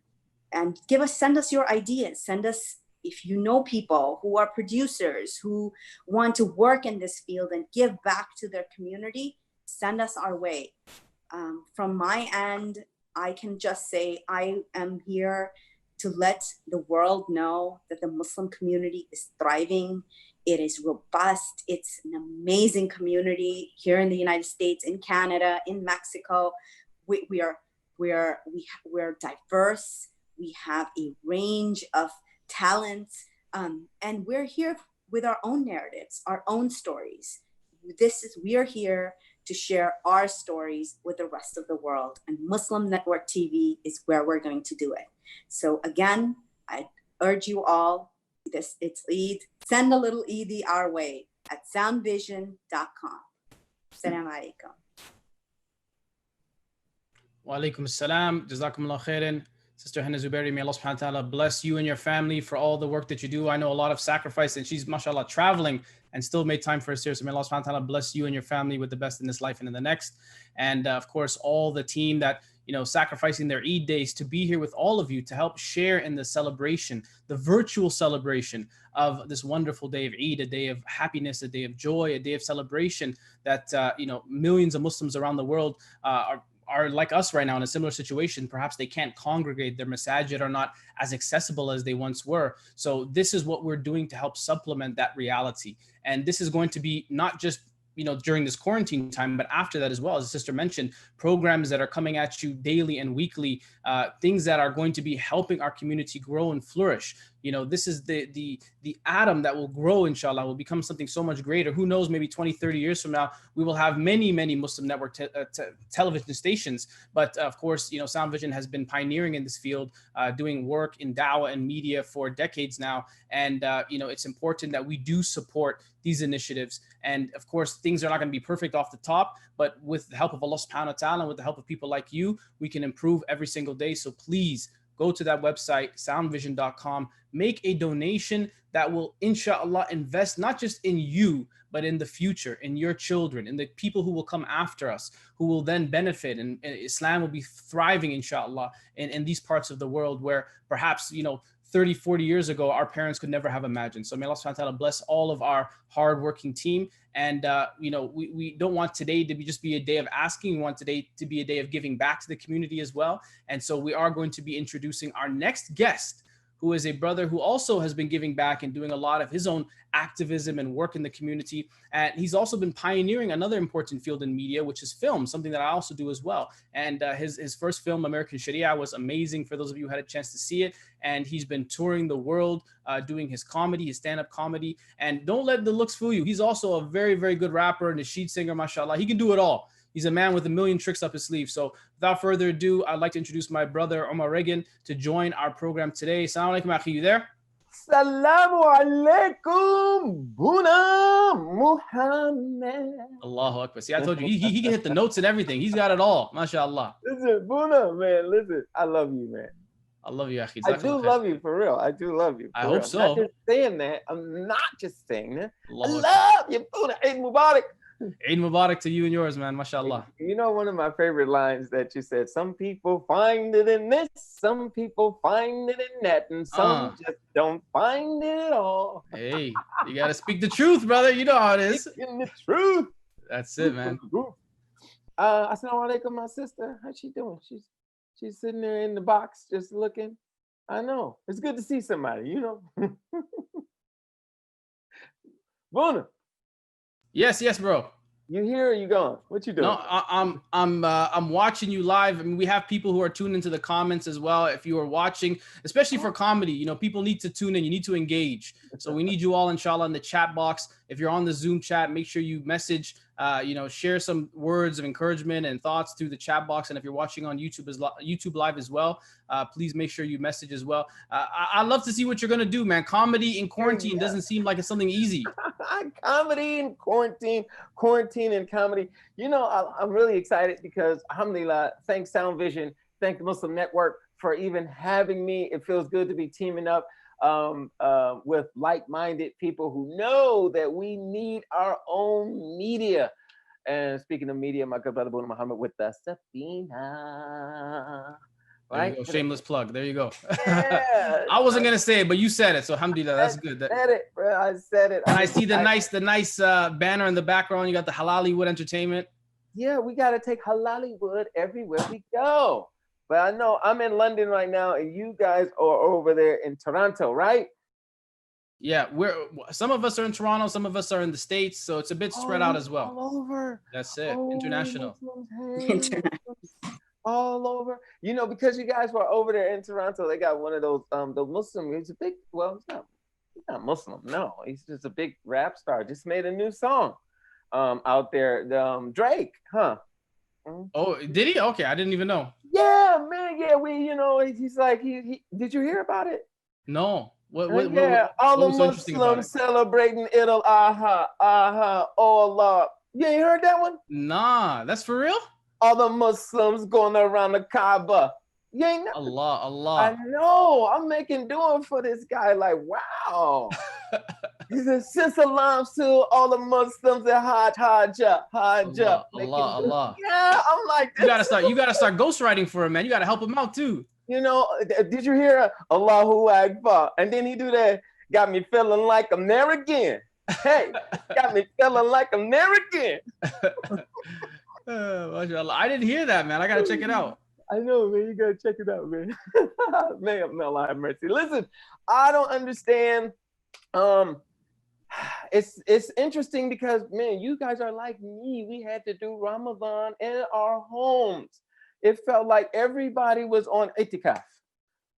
And send us your ideas. Send us, if you know people who are producers who want to work in this field and give back to their community, send us our way. From my end, I can just say I am here to let the world know that the Muslim community is thriving. It is robust. It's an amazing community here in the United States, in Canada, in Mexico. We're diverse. We have a range of talents, and we're here with our own narratives, our own stories. We are here to share our stories with the rest of the world, and Muslim Network TV is where we're going to do it. So again, I urge you all, it's Eid, send a little Eid our way at soundvision.com. Assalamu alaikum. Wa alaikum assalam. Jazakumullah khairan. Sister Hannah Zuberi, may Allah subhanahu wa ta'ala bless you and your family for all the work that you do. I know a lot of sacrifice, and she's, mashallah, traveling and still made time for us here. So may Allah subhanahu wa ta'ala bless you and your family with the best in this life and in the next. And of course, all the team that, sacrificing their Eid days to be here with all of you to help share in the celebration, the virtual celebration of this wonderful day of Eid, a day of happiness, a day of joy, a day of celebration that, millions of Muslims around the world are like us right now in a similar situation. Perhaps they can't congregate, their masajid are not as accessible as they once were. So this is what we're doing to help supplement that reality. And this is going to be not just during this quarantine time, but after that as well. As the sister mentioned, programs that are coming at you daily and weekly, things that are going to be helping our community grow and flourish. this is the atom that will grow, inshallah, will become something so much greater. Who knows, maybe 20, 30 years from now, we will have many Muslim network television stations. But of course, Sound Vision has been pioneering in this field, doing work in da'wah and media for decades now. And, it's important that we do support these initiatives. And of course, things are not going to be perfect off the top, but with the help of Allah subhanahu wa ta'ala and with the help of people like you, we can improve every single day. So please go to that website, soundvision.com, make a donation that will, inshallah, invest not just in you, but in the future, in your children, in the people who will come after us, who will then benefit. And Islam will be thriving, inshallah, in these parts of the world where perhaps, 30, 40 years ago, our parents could never have imagined. So may Allah subhanahu wa ta'ala bless all of our hardworking team. And, we don't want today to just be a day of asking. We want today to be a day of giving back to the community as well. And so we are going to be introducing our next guest, who is a brother who also has been giving back and doing a lot of his own activism and work in the community. And he's also been pioneering another important field in media, which is film, something that I also do as well. And his first film, American Sharia, was amazing for those of you who had a chance to see it. And he's been touring the world, doing his comedy, his stand-up comedy. And don't let the looks fool you. He's also a very, very good rapper and a nasheed singer, mashallah. He can do it all. He's a man with a million tricks up his sleeve. So without further ado, I'd like to introduce my brother, Omar Reagan, to join our program today. Assalamu alaikum, akhi. You there? Assalamu alaikum, Buna Muhammad. Allahu Akbar. See, I told you, he can hit the notes and everything. He's got it all. MashaAllah. Listen, Buna, man, listen. I love you, man. I love you, akhi. I do love you, for real. I do love you. I hope so. I'm not just saying that. I'm not just saying that. Allahu I love you, Buna. Eid Mubarak. Eid Mubarak to you and yours, man. MashaAllah. You know, one of my favorite lines that you said, some people find it in this, some people find it in that, and some just don't find it at all. Hey, you got to speak the truth, brother. You know how it is. Speaking the truth. That's it, man. Assalamu alaikum, my sister. How's she doing? She's sitting there in the box just looking. I know. It's good to see somebody, Buna. Yes, bro. You here or you gone? What you doing? No, I'm watching you live. I mean, we have people who are tuned into the comments as well. If you are watching, especially for comedy, people need to tune in. You need to engage. So we need you all, inshallah, in the chat box. If you're on the Zoom chat, make sure you message, share some words of encouragement and thoughts through the chat box. And if you're watching on YouTube live as well, please make sure you message as well. I love to see what you're going to do, man. Comedy in quarantine doesn't seem like it's something easy. Comedy in quarantine and comedy. I'm really excited because, alhamdulillah, thanks Sound Vision, thank the Muslim Network for even having me. It feels good to be teaming up with like-minded people who know that we need our own media. And speaking of media, my good brother Buna Muhammad with the Sabina. Right? Shameless plug. There you go. Yeah. I wasn't gonna say it, but you said it, so alhamdulillah, that's good. I said it, bro. I said it. And I see the nice banner in the background. You got the Halalywood Entertainment. Yeah, we gotta take Halalywood everywhere we go. But I know I'm in London right now, and you guys are over there in Toronto, right? Yeah, some of us are in Toronto, some of us are in the States, so it's a bit spread out as well. All over. That's it. International. All over. Because you guys were over there in Toronto, they got one of those the Muslim. He's a big. Well, he's not Muslim. No, he's just a big rap star. Just made a new song out there. Drake, huh? Oh, did he? Okay, I didn't even know. Yeah, man. Yeah, he's like he. Did you hear about it? No. What all the was so Muslims celebrating Eid al-Adha, oh Allah. You ain't heard that one? Nah, that's for real? All the Muslims going around the Kaaba. You ain't know? Allah. I know. I'm doing for this guy. Like, wow. He said, send salams to all the Muslims at Hajjah. Allah. Yeah, I'm like, you gotta start ghostwriting for him, man. You gotta help him out too. Did you hear Allahu Akbar? And then he do that. Got me feeling like I'm there again. Hey, got me feeling like I'm there again. I didn't hear that, man. I gotta check it out. I know, man. You gotta check it out, man. May Allah have mercy. Listen, I don't understand. It's interesting because, man, you guys are like me. We had to do Ramadan in our homes. It felt like everybody was on itikaf.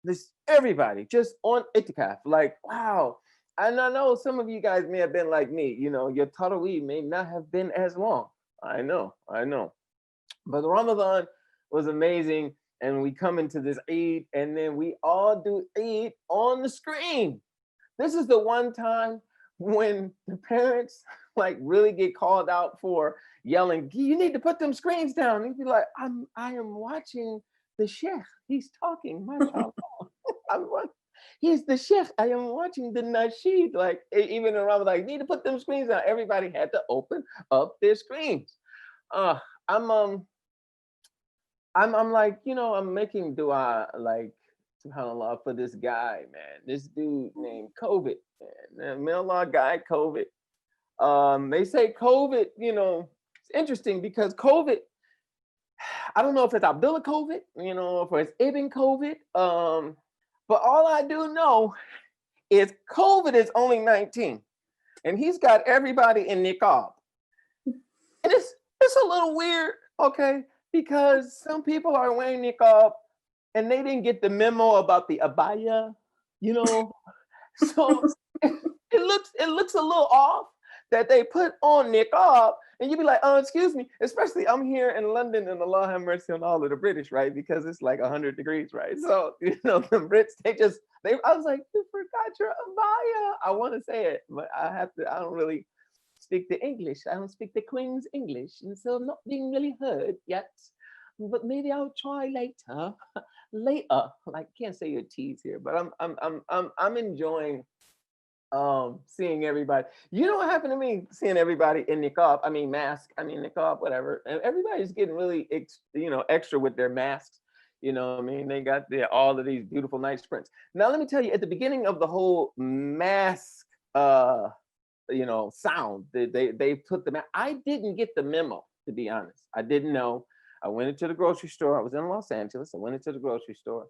This everybody just on itikaf, like, wow. And I know some of you guys may have been like me, you know, your Taraweeh may not have been as long. I know. But Ramadan was amazing. And we come into this Eid, and then we all do Eid on the screen. This is the one time when the parents like really get called out for yelling, you need to put them screens down. And you'd be like, I am watching the sheikh. He's talking, mashallah. He's the sheikh. I am watching the nasheed. Like, even around, like, need to put them screens down. Everybody had to open up their screens. I'm like, you know, I'm making dua, like, subhanAllah, for this guy, man. This dude named COVID, man. May Allah guide COVID. They say COVID, you know, it's interesting because COVID, I don't know if it's Abdullah COVID, you know, if it's Ibn COVID. But all I do know is COVID is only 19, and he's got everybody in niqab. And it's a little weird, okay, because some people are wearing niqab and they didn't get the memo about the abaya, you know. So it looks a little off that they put on niqab, and you'd be like, oh, excuse me. Especially I'm here in London, and Allah have mercy on all of the British, right? Because it's like 100 degrees, right? So, you know, the Brits, I was like, you forgot your abaya. I want to say it, but I don't really speak the English. I don't speak the Queen's English, and so I'm not being really heard yet. But maybe I'll try later. Like, can't say your T's here, but I'm enjoying seeing everybody. You know what happened to me? Seeing everybody in niqab, niqab, whatever. And everybody's getting really, extra with their masks. You know what I mean? They got all of these beautiful nice prints. Now, let me tell you, at the beginning of the whole mask, sound, they put the mask. I didn't get the memo, to be honest. I didn't know. I went into the grocery store. I was in Los Angeles. I went into the grocery store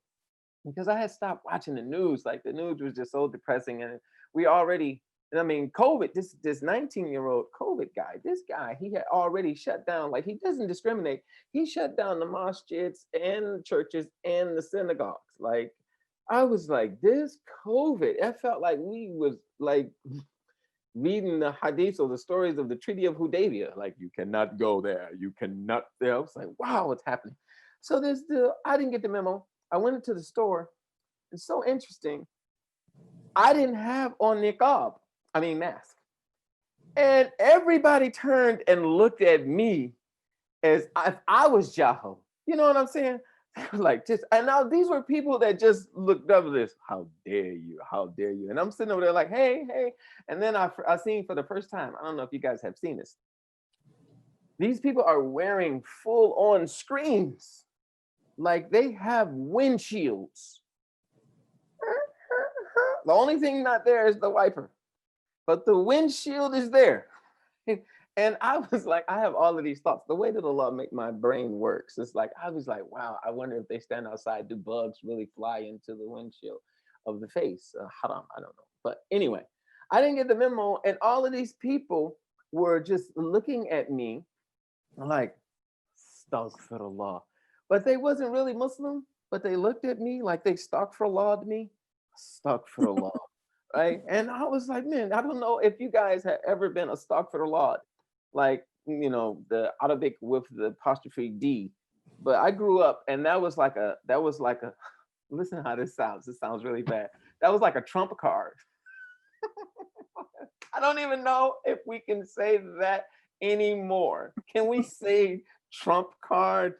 because I had stopped watching the news. Like, the news was just so depressing. And we already, COVID, this 19-year-old COVID guy, this guy, he had already shut down. Like, he doesn't discriminate. He shut down the masjids and the churches and the synagogues. Like, I was like, this COVID, it felt like we was like reading the hadiths or the stories of the Treaty of Hudaybiyah. Like, you cannot go there. You cannot there. I was like, wow, what's happening? So I didn't get the memo. I went into the store. It's so interesting. I didn't have on mask. And everybody turned and looked at me as if I was Jaho. You know what I'm saying? Like, and now these were people that just looked up at this. How dare you? How dare you? And I'm sitting over there like, hey. And then I seen for the first time, I don't know if you guys have seen this. These people are wearing full on screens. Like, they have windshields. The only thing not there is the wiper, but the windshield is there. And I was like, I have all of these thoughts. The way that Allah make my brain works, it's like, I was like, wow, I wonder if they stand outside, do bugs really fly into the windshield of the face? Haram, I don't know. But anyway, I didn't get the memo. And all of these people were just looking at me like, astaghfirullah. But they wasn't really Muslim, but they looked at me like they astaghfirullah me. Astaghfirullah, right? And I was like, man, I don't know if you guys have ever been astaghfirullah, like, the Arabic with the apostrophe D. But I grew up, and that was like a, listen how this sounds. This sounds really bad. That was like a trump card. I don't even know if we can say that anymore. Can we say trump card?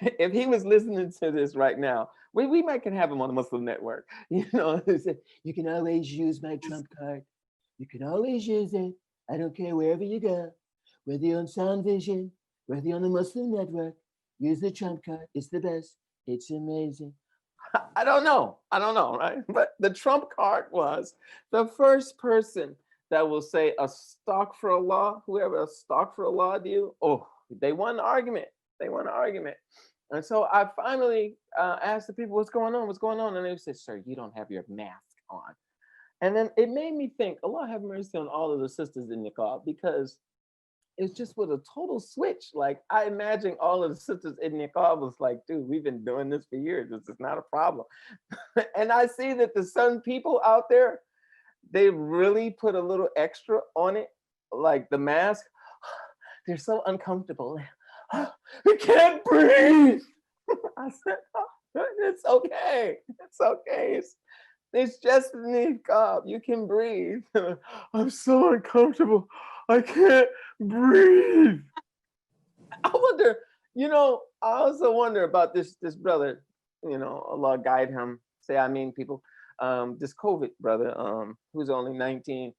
If he was listening to this right now, we might can have him on the Muslim Network. You can always use my trump card. You can always use it. I don't care wherever you go, whether you're on Sound Vision, whether you're on the Muslim Network, use the trump card. It's the best. It's amazing. I don't know, right? But the trump card was the first person that will say astaghfirullah, whoever astaghfirullah you, they won the argument. And so I finally asked the people, what's going on? And they said, sir, you don't have your mask on. And then it made me think, Allah have mercy on all of the sisters in niqab, because it's just with a total switch. Like I imagine all of the sisters in niqab was like, dude, we've been doing this for years. This is not a problem. And I see that the certain people out there, they really put a little extra on it, like the mask. They're so uncomfortable. We can't breathe. I said, oh, it's okay. It's okay. It's just an niqab. You can breathe. I'm so uncomfortable. I can't breathe. I wonder, I also wonder about this brother, Allah guide him. Say, I mean, people, this COVID brother, who's only 19.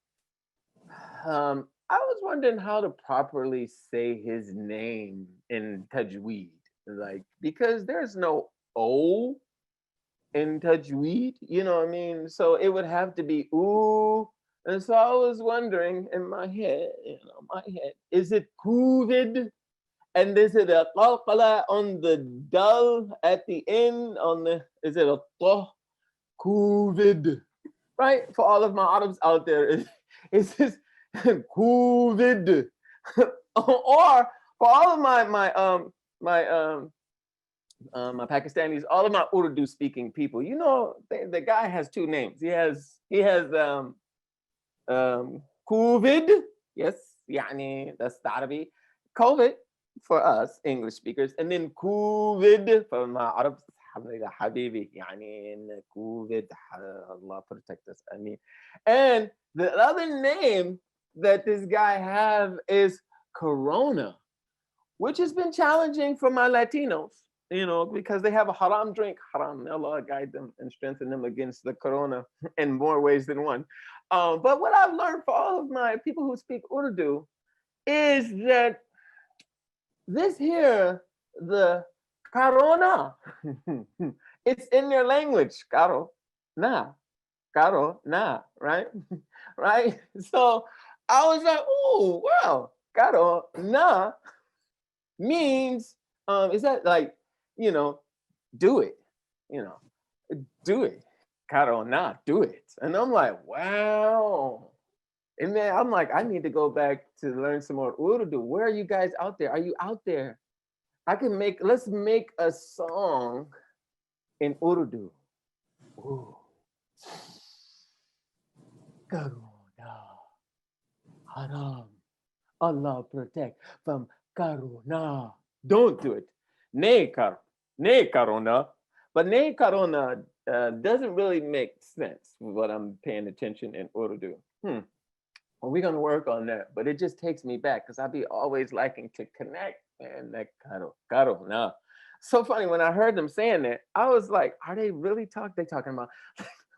I was wondering how to properly say his name in tajweed, like, because there's no O in tajweed, you know what I mean? So it would have to be ooh. And so I was wondering in my head, is it COVID? And is it a qalqala on the dal at the end? Is it a toh? COVID, right? For all of my Arabs out there, is this COVID? Or for all of my Pakistanis, all of my Urdu speaking people, the guy has two names. He has COVID, yes, يعني that's the Arabic, COVID for us English speakers, and then COVID for my Arabs. Habibi, يعني COVID, Allah protect us. I mean, and the other name that this guy have is Corona, which has been challenging for my Latinos, because they have a haram drink. Haram, Allah guide them and strengthen them against the Corona in more ways than one. But what I've learned for all of my people who speak Urdu is that this here, the Corona, it's in their language. Caro, na, right? Right? So I was like, oh, well, caro, na means, is that like, do it, do it. Caro, na, do it. And I'm like, wow. And then I'm like, I need to go back to learn some more Urdu. Where are you guys out there? Are you out there? Let's make a song in Urdu. Ooh. Karuna, haram. Allah protect from karuna. Don't do it. Ne karuna. But ne karuna doesn't really make sense with what I'm paying attention in Urdu. Well, we're gonna work on that, but it just takes me back because I be always liking to connect. And that caro, nah. So funny when I heard them saying that, I was like, are they really talking about?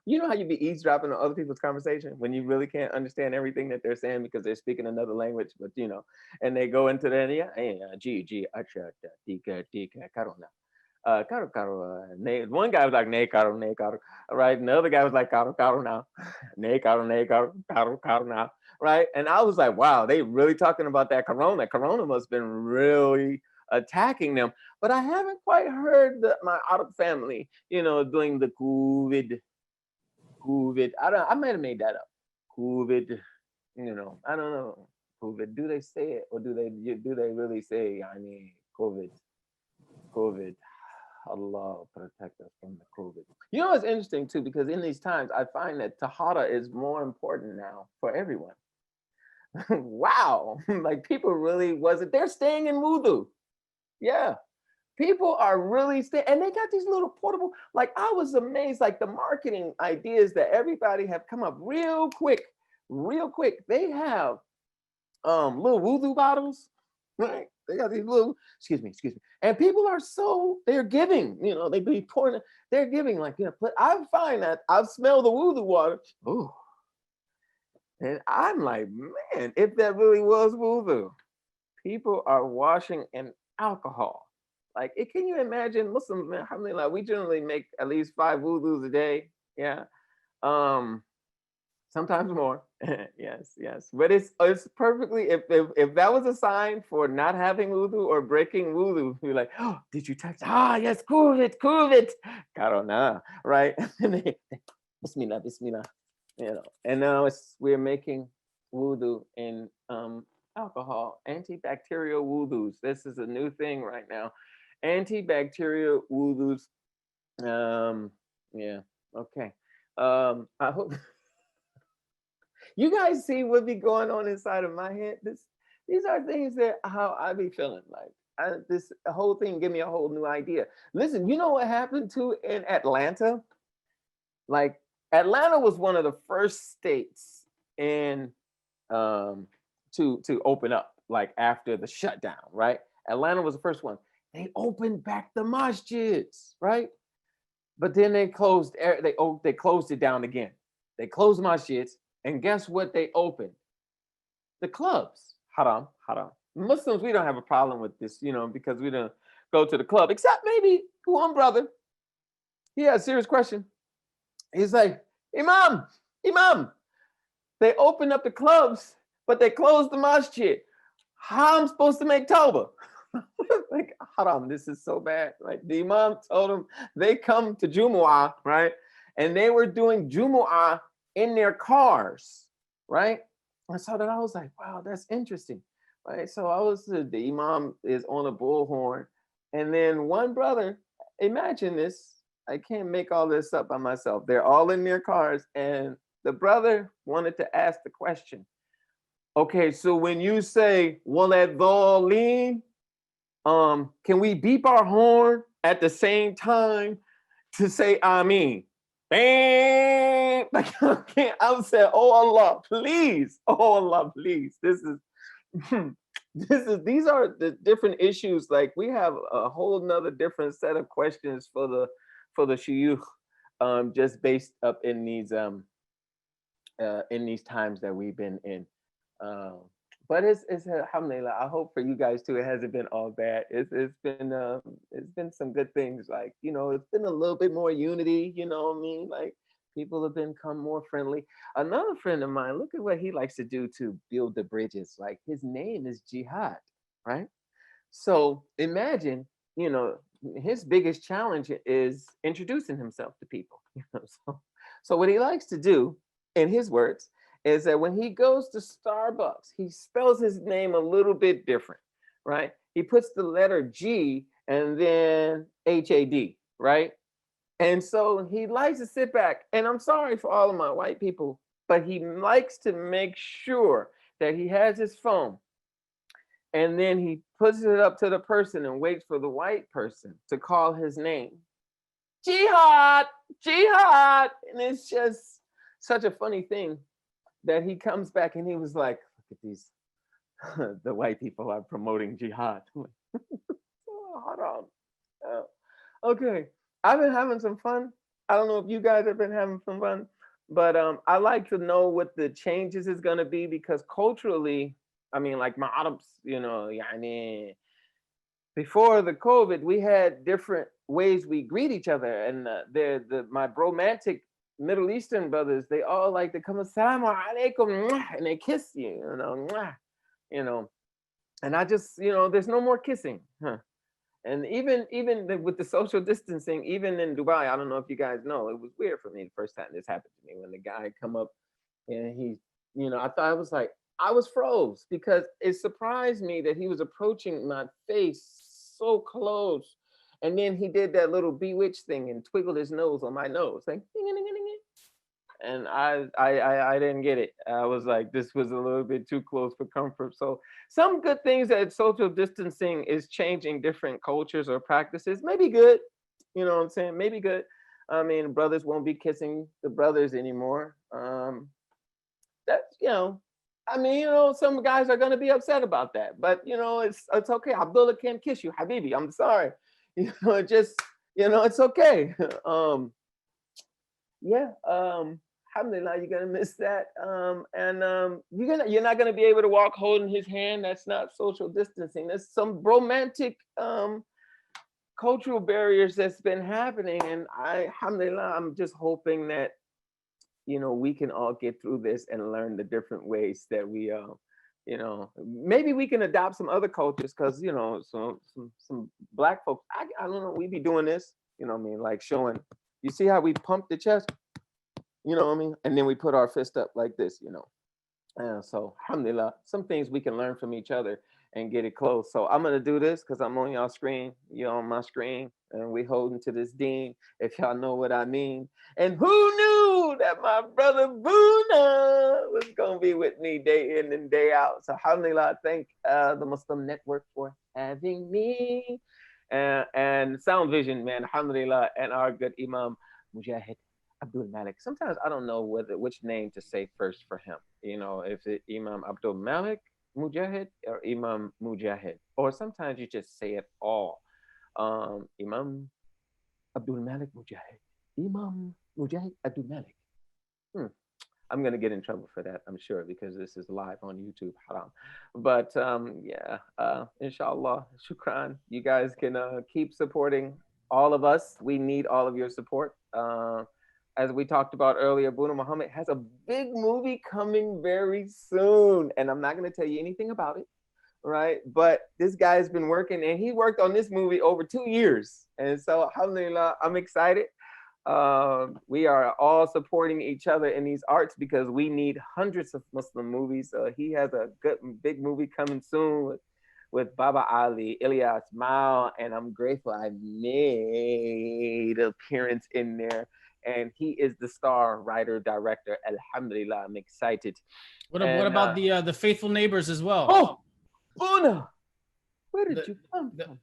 You know how you be eavesdropping on other people's conversation when you really can't understand everything that they're saying because they're speaking another language, but and they go into that, one guy was like ne caro, right? And the other guy was like caro now, ne caro now, right? And I was like, wow, they really talking about that corona. Corona must have been really attacking them. But I haven't quite heard my Arab family, doing the COVID. I might have made that up. COVID, I don't know. COVID. Do they say it or do they really say, COVID? Allah protect us from the COVID. It's interesting too, because in these times, I find that tahara is more important now for everyone. Wow, like people really they're staying in wudu. Yeah, people are really staying, and they got these little portable, like I was amazed, like the marketing ideas that everybody have come up real quick. They have little wudu bottles, right? They got these little, excuse me. And people are they're giving, they be pouring, they're giving like, but I find that I've smelled the wudu water. Oh. And I'm like, man, if that really was wudu, people are washing in alcohol. Like, can you imagine Muslims, man, alhamdulillah, we generally make at least 5 wudus a day. Yeah. Sometimes more. Yes. But it's perfectly, if that was a sign for not having wudu or breaking wudu, you're like, oh, did you touch? Ah, yes, COVID. Karona, right? Bismillah. And now we're making wudu in alcohol and antibacterial wudus. This is a new thing right now. Antibacterial wudus. Yeah, okay. I hope you guys see what be going on inside of my head. These are things that how I be feeling like. This whole thing give me a whole new idea. Listen, you know what happened to in Atlanta? Like Atlanta was one of the first states in to open up, like after the shutdown, right? Atlanta was the first one. They opened back the masjids, right? But then they closed it down again. They closed masjids, and guess what they opened? The clubs. Haram, haram. Muslims, we don't have a problem with this, because we don't go to the club, except maybe one brother. He had a serious question. He's like, Imam, they opened up the clubs, but they closed the masjid. How am I supposed to make tawbah? Like, haram, this is so bad. Like the Imam told them they come to Jumu'ah, right? And they were doing Jumu'ah in their cars, right? And so that I was like, wow, that's interesting, right? So the Imam is on a bullhorn. And then one brother, imagine this, I can't make all this up by myself. They're all in their cars. And the brother wanted to ask the question. Okay, so when you say, walad dhalin, can we beep our horn at the same time to say Ameen? Bang! Like, I would say, oh Allah, please. Oh Allah, please. These are the different issues. Like we have a whole nother different set of questions for the shuyukh, just based up in these times that we've been in. But it's alhamdulillah. I hope for you guys too, it hasn't been all bad. It's been some good things. Like, it's been a little bit more unity, you know what I mean? Like people have become more friendly. Another friend of mine, look at what he likes to do to build the bridges. Like his name is Jihad, right? So imagine, his biggest challenge is introducing himself to people. So what he likes to do, in his words, is that when he goes to Starbucks, he spells his name a little bit different, right? He puts the letter G and then HAD, right? And so he likes to sit back, and I'm sorry for all of my white people, but he likes to make sure that he has his phone, and then he puts it up to the person and waits for the white person to call his name. Jihad, Jihad. And it's just such a funny thing that he comes back and he was like, look at these, the white people are promoting jihad. Hold on. Okay, I've been having some fun. I don't know if you guys have been having some fun, but I like to know what the changes is gonna be, because culturally, I mean, like my Arabs, before the COVID, we had different ways we greet each other, and my romantic Middle Eastern brothers, they all like to come assalamu alaikum, and they kiss you, and I just, there's no more kissing, and even with the social distancing, even in Dubai, I don't know if you guys know, it was weird for me the first time this happened to me, when the guy come up and he, I thought I was like, I was froze, because it surprised me that he was approaching my face so close. And then he did that little bewitch thing and twiggled his nose on my nose, like ding, ding, ding, ding. And I didn't get it. I was like, this was a little bit too close for comfort. So some good things that social distancing is changing different cultures or practices. Maybe good, you know what I'm saying? Maybe good. I mean, brothers won't be kissing the brothers anymore. That's, I mean, some guys are gonna be upset about that, but it's okay. Abdullah can't kiss you, Habibi. I'm sorry. It just, it's okay. Alhamdulillah, you're gonna miss that. You're not gonna be able to walk holding his hand. That's not social distancing. There's some romantic cultural barriers that's been happening, and alhamdulillah, I'm just hoping that we can all get through this and learn the different ways that we maybe we can adopt some other cultures, because some black folks, I don't know, we be doing this, like showing, you see how we pump the chest, and then we put our fist up like this, So, alhamdulillah, some things we can learn from each other and get it close. So I'm gonna do this because I'm on y'all screen, you're on my screen, and we holding to this deen, if y'all know what I mean. And who knew that my brother Buna was gonna be with me day in and day out? So alhamdulillah, thank the Muslim Network for having me. And Sound Vision, man, alhamdulillah, and our good Imam Mujahid Abdul Malik. Sometimes I don't know which name to say first for him. You know, if it Imam Abdul Malik Mujahid or Imam Mujahid, or sometimes you just say it all. Imam Abdul Malik Mujahid, Imam Mujahid Abdul Malik. I'm gonna get in trouble for that, I'm sure, because this is live on YouTube, haram. But yeah, inshallah, shukran. You guys can keep supporting all of us. We need all of your support. As we talked about earlier, Buna Muhammad has a big movie coming very soon, and I'm not going to tell you anything about it, right? But this guy's been working, and he worked on this movie over 2 years, and so alhamdulillah, I'm excited. We are all supporting each other in these arts because we need hundreds of Muslim movies. He has a good big movie coming soon with Baba Ali, Ilyas Mao, and I'm grateful I made an appearance in there. And he is the star writer director. Alhamdulillah, I'm excited. What about the Faithful Neighbors as well? Oh, Buna, where did you come from?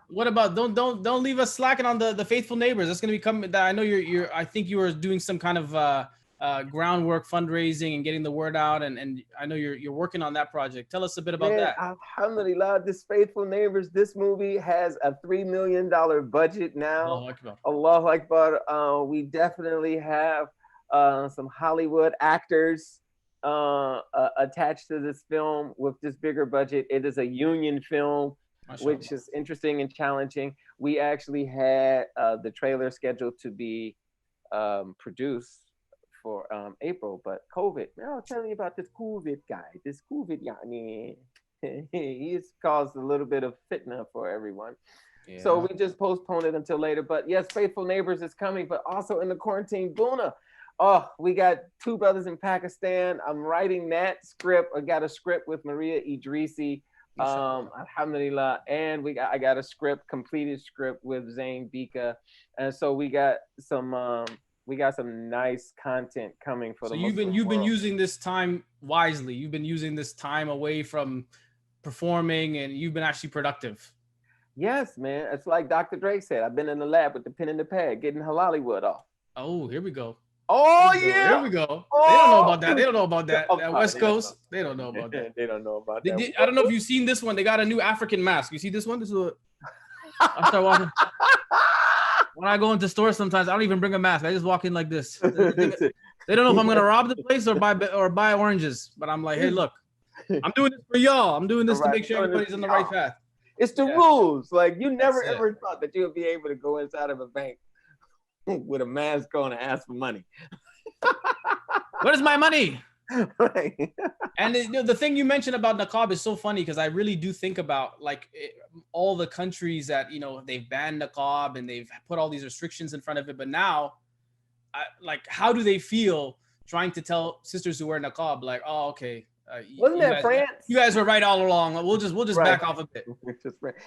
What about don't leave us slacking on the Faithful Neighbors? That's gonna be coming. I know I think you were doing some kind of groundwork, fundraising, and getting the word out, and I know you're working on that project. Tell us a bit about that. Alhamdulillah, this Faithful Neighbors, this movie has a $3 million budget now. Allahu Akbar. Allahu Akbar. We definitely have some Hollywood actors attached to this film with this bigger budget. It is a union film, which is interesting and challenging. We actually had the trailer scheduled to be produced for April, but COVID. I'll tell you about this COVID guy. This COVID yani, he's caused a little bit of fitna for everyone. Yeah. So we just postponed it until later. But yes, Faithful Neighbors is coming, but also in the quarantine, Buna. Oh, we got 2 brothers in Pakistan. I'm writing that script. I got a script with Maria Idrisi. Alhamdulillah. And I got a completed script with Zain Bika. And so we got some nice content coming for the Muslim you've been world. using this time wisely. You've been using this time away from performing, and you've been actually productive. Yes, man. It's like Dr. Dre said, I've been in the lab with the pen and the pad, getting Hollywood off. Oh, here we go. Oh, yeah. Here we go. Oh. They don't know about that. They don't know about that. That West Coast, they don't know about that. They don't know about that. I don't know if you've seen this one. They got a new African mask. You see this one? This is what I start walking. When I go into stores, sometimes I don't even bring a mask. I just walk in like this. They don't know if I'm gonna rob the place or buy oranges. But I'm like, hey, look, I'm doing this for y'all. I'm doing this to make sure everybody's on the right path. It's the rules. Like, you never ever thought that you would be able to go inside of a bank with a mask on and ask for money. Where's my money? Right. And the thing you mentioned about niqab is so funny, because I really do think about all the countries that they've banned niqab and they've put all these restrictions in front of it, but now how do they feel trying to tell sisters who wear niqab oh, okay, wasn't that France? You guys were right all along. We'll just right. Back off a bit.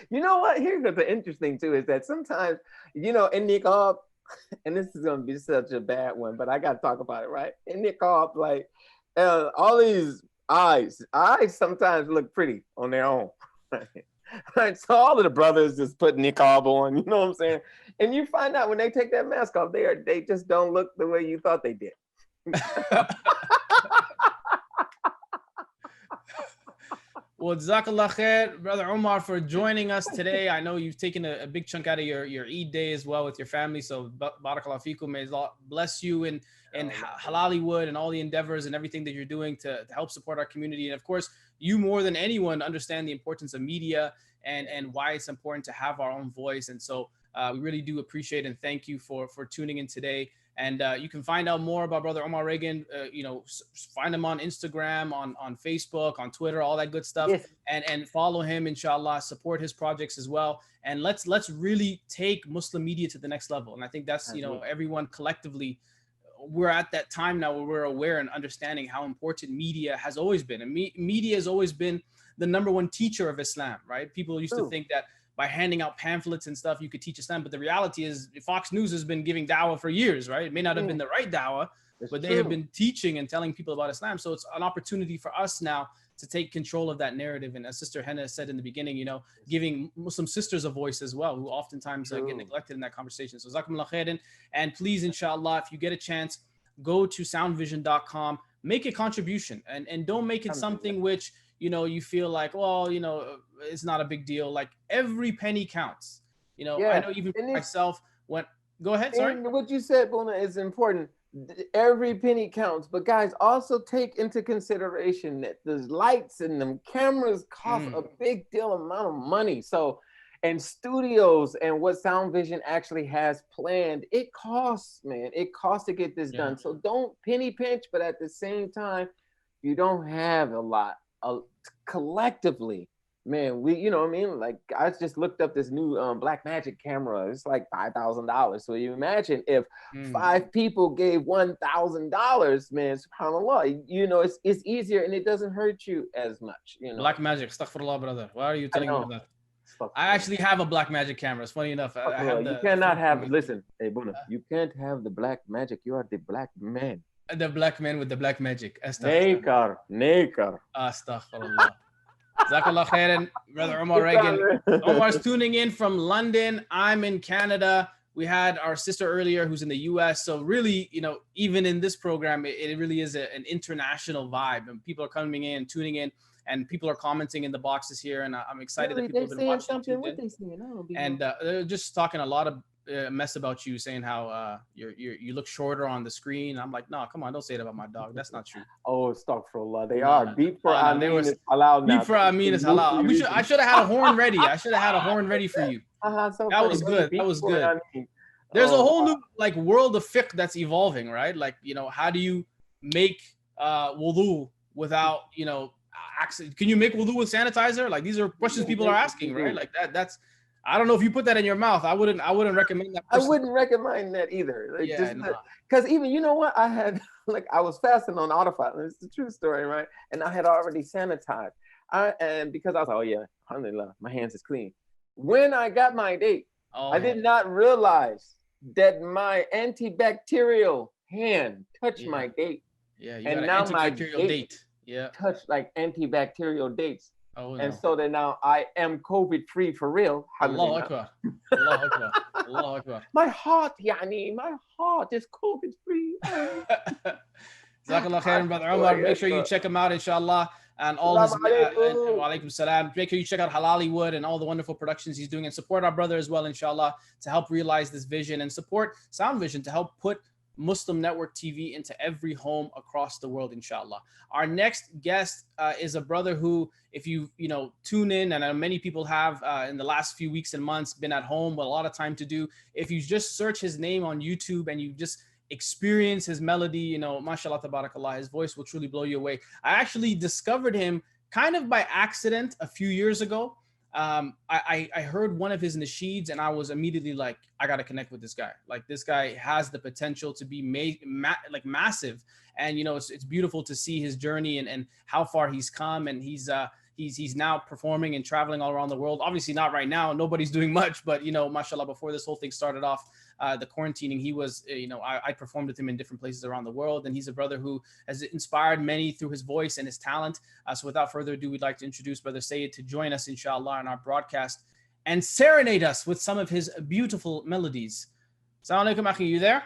You know what? Here's the interesting too, is that sometimes in niqab, and this is gonna be such a bad one, but I gotta talk about it, right? In niqab, all these eyes sometimes look pretty on their own. Right? So all of the brothers just put niqab on, you know what I'm saying? And you find out when they take that mask off, they just don't look the way you thought they did. Well, Jazakallah khair, Brother Omar, for joining us today. I know you've taken a big chunk out of your Eid day as well with your family. So barakallah feekum. May Allah bless you in Hollywood and all the endeavors and everything that you're doing to help support our community. And of course, you more than anyone understand the importance of media and why it's important to have our own voice. And so we really do appreciate and thank you for tuning in today. And you can find out more about Brother Omar Reagan. Find him on Instagram, on Facebook, on Twitter, all that good stuff. Yes. And follow him, inshallah. Support his projects as well. And let's really take Muslim media to the next level. And I think that's everyone collectively we're at that time now where we're aware and understanding how important media has always been. And media has always been the #1 teacher of Islam, right? People used to think that by handing out pamphlets and stuff, you could teach Islam. But the reality is Fox News has been giving dawah for years, right? It may not have been the right dawah, but they have been teaching and telling people about Islam. So it's an opportunity for us now to take control of that narrative. And as Sister Henna said in the beginning, you know, giving Muslim sisters a voice as well, who oftentimes get neglected in that conversation. So Jazakumullah khairan. And please, inshallah, if you get a chance, go to soundvision.com, make a contribution, and don't make it something which, you know, you feel like, well, you know, it's not a big deal. Like every penny counts. You know, I know even for myself, go ahead, sorry. And what you said, Bona, is important. Every penny counts, but guys, also take into consideration that the lights and them cameras cost a big deal amount of money. So, and studios and what Sound Vision actually has planned, it costs, man. It costs to get this done. So don't penny pinch, but at the same time, you don't have a lot. Collectively, man, you know what I mean? Like, I just looked up this new Black Magic camera. It's like $5,000. So you imagine if 5 people gave $1,000, man, subhanAllah, you know, it's easier and it doesn't hurt you as much, you know. Black Magic, astaghfirullah, brother. Why are you telling me that? I actually have a Black Magic camera. It's funny enough. You cannot have, listen, hey, Buna, you can't have the Black Magic. You are the black man. The black man with the black magic. Nakar. Astaghfirullah. Jazakallah khairan, Brother Omar Reagan. Omar's tuning in from London. I'm in Canada. We had our sister earlier who's in the US. So really, you know, even in this program, it really is an international vibe. And people are coming in, tuning in, and people are commenting in the boxes here. And I'm excited that people have been watching. And they're just talking a lot of mess about you, saying how you look shorter on the screen. I'm like, no, come on, don't say it about my dog. That's not true. Oh, astaghfirullah. They are. Beep for Amin is halal now. Beep for Amin is halal. I should have had a horn ready. I should have had a horn ready for you. That was good. That was good. There's a whole new like world of fiqh that's evolving, right? Like, you know, how do you make wudu without, you know, can you make wudu with sanitizer? Like, these are questions people are asking, right? Like that's, I don't know if you put that in your mouth. I wouldn't recommend that. I wouldn't recommend that either. Like, because even, you know what, I had, like, I was fasting on autopilot. It's the true story, right? And I had already sanitized. And because I was like, oh yeah, alhamdulillah, my hands is clean. When I got my date, I did not realize that my antibacterial hand touched my date. Yeah, you and got an antibacterial date. Yeah, touched like antibacterial dates. Oh, no. And so that now I am COVID-free for real. Allahu Akbar. Allahu Akbar. Allahu Akbar. My heart is COVID-free. Jazakallah khairan, Brother Omar. Make sure you check him out, inshallah. And all his wa alaikum salam. Make sure you check out Halaliwood and all the wonderful productions he's doing, and support our brother as well, inshallah, to help realize this vision, and support Sound Vision to help put Muslim Network TV into every home across the world, inshallah. Our next guest is a brother who, if you tune in, and I know many people have in the last few weeks and months been at home with a lot of time to do, if you just search his name on YouTube and you just experience his melody, you know, mashallah, tabarakallah, his voice will truly blow you away. I actually discovered him kind of by accident a few years ago. I heard one of his nasheeds and I was immediately like, I got to connect with this guy. Like, this guy has the potential to be massive. And, you know, it's beautiful to see his journey and how far he's come. And he's now performing and traveling all around the world. Obviously not right now. Nobody's doing much, but, you know, mashallah, before this whole thing started off, the quarantining, he was, I performed with him in different places around the world. And he's a brother who has inspired many through his voice and his talent. So without further ado, we'd like to introduce Brother Sayyid to join us, inshallah, on our broadcast and serenade us with some of his beautiful melodies. Assalamu alaikum, akhi, you there?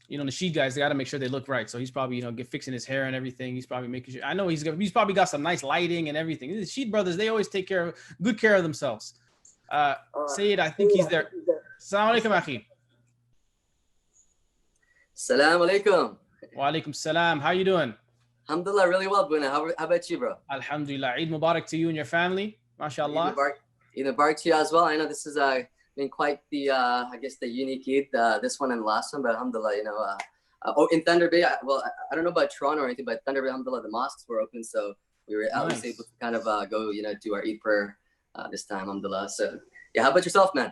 You know, the Nasheed guys, they got to make sure they look right. So he's probably, you know, fixing his hair and everything. He's probably making sure. I know he's probably got some nice lighting and everything. The Nasheed brothers, they always take good care of themselves. Sayyid, I think he's there. Assalamu alaikum, akhi. Assalamu alaikum. Wa alaikum salam. How you doing? Alhamdulillah, really well, Buna. How about you, bro? Alhamdulillah. Eid Mubarak to you and your family. MashaAllah. Eid Mubarak to you as well. I know this is been quite the, I guess, the unique Eid, this one and the last one, but alhamdulillah, you know, in Thunder Bay, well, I don't know about Toronto or anything, but Thunder Bay, alhamdulillah, the mosques were open, so we were at least able to kind of go, you know, do our Eid prayer this time, alhamdulillah. So, yeah, how about yourself, man?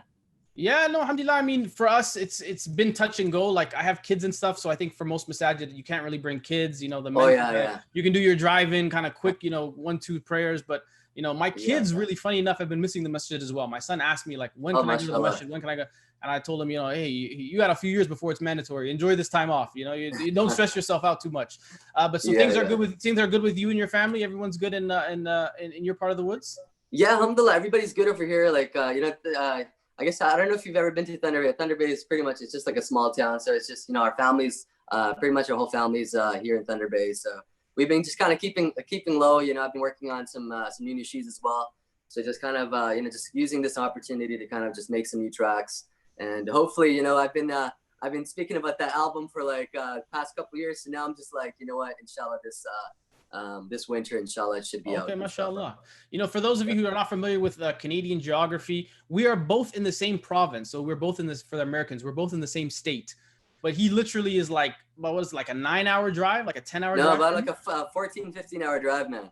Yeah, no, alhamdulillah. I mean, for us, it's been touch and go. Like I have kids and stuff, so I think for most masajid, you can't really bring kids. You know, the men, you can do your drive-in kind of quick, you know, 1-2 prayers. But you know, my kids, really funny enough, have been missing the masjid as well. My son asked me like, when can I go to the masjid? When can I go? And I told him, you know, hey, you got a few years before it's mandatory. Enjoy this time off. You know, you don't stress yourself out too much. But so things are good with you and your family. Everyone's good in your part of the woods. Yeah, alhamdulillah, everybody's good over here. Like you know. I guess I don't know if you've ever been to Thunder Bay. Thunder Bay is pretty much, it's just like a small town. So it's just, you know, our families, pretty much our whole families here in Thunder Bay. So we've been just kind of keeping low. You know, I've been working on some new nasheeds as well. So just kind of, you know, just using this opportunity to kind of just make some new tracks. And hopefully, you know, I've been speaking about that album for like past couple of years. So now I'm just like, you know what, inshallah, this winter, inshallah, it should be out. Okay, mashallah. You know, for those of you who are not familiar with Canadian geography, we are both in the same province. So we're both in this, for the Americans, we're both in the same state. But he literally is like, what was it, like a 9-hour drive, like a 10-hour drive? No, about like a 14, 15-hour drive, man.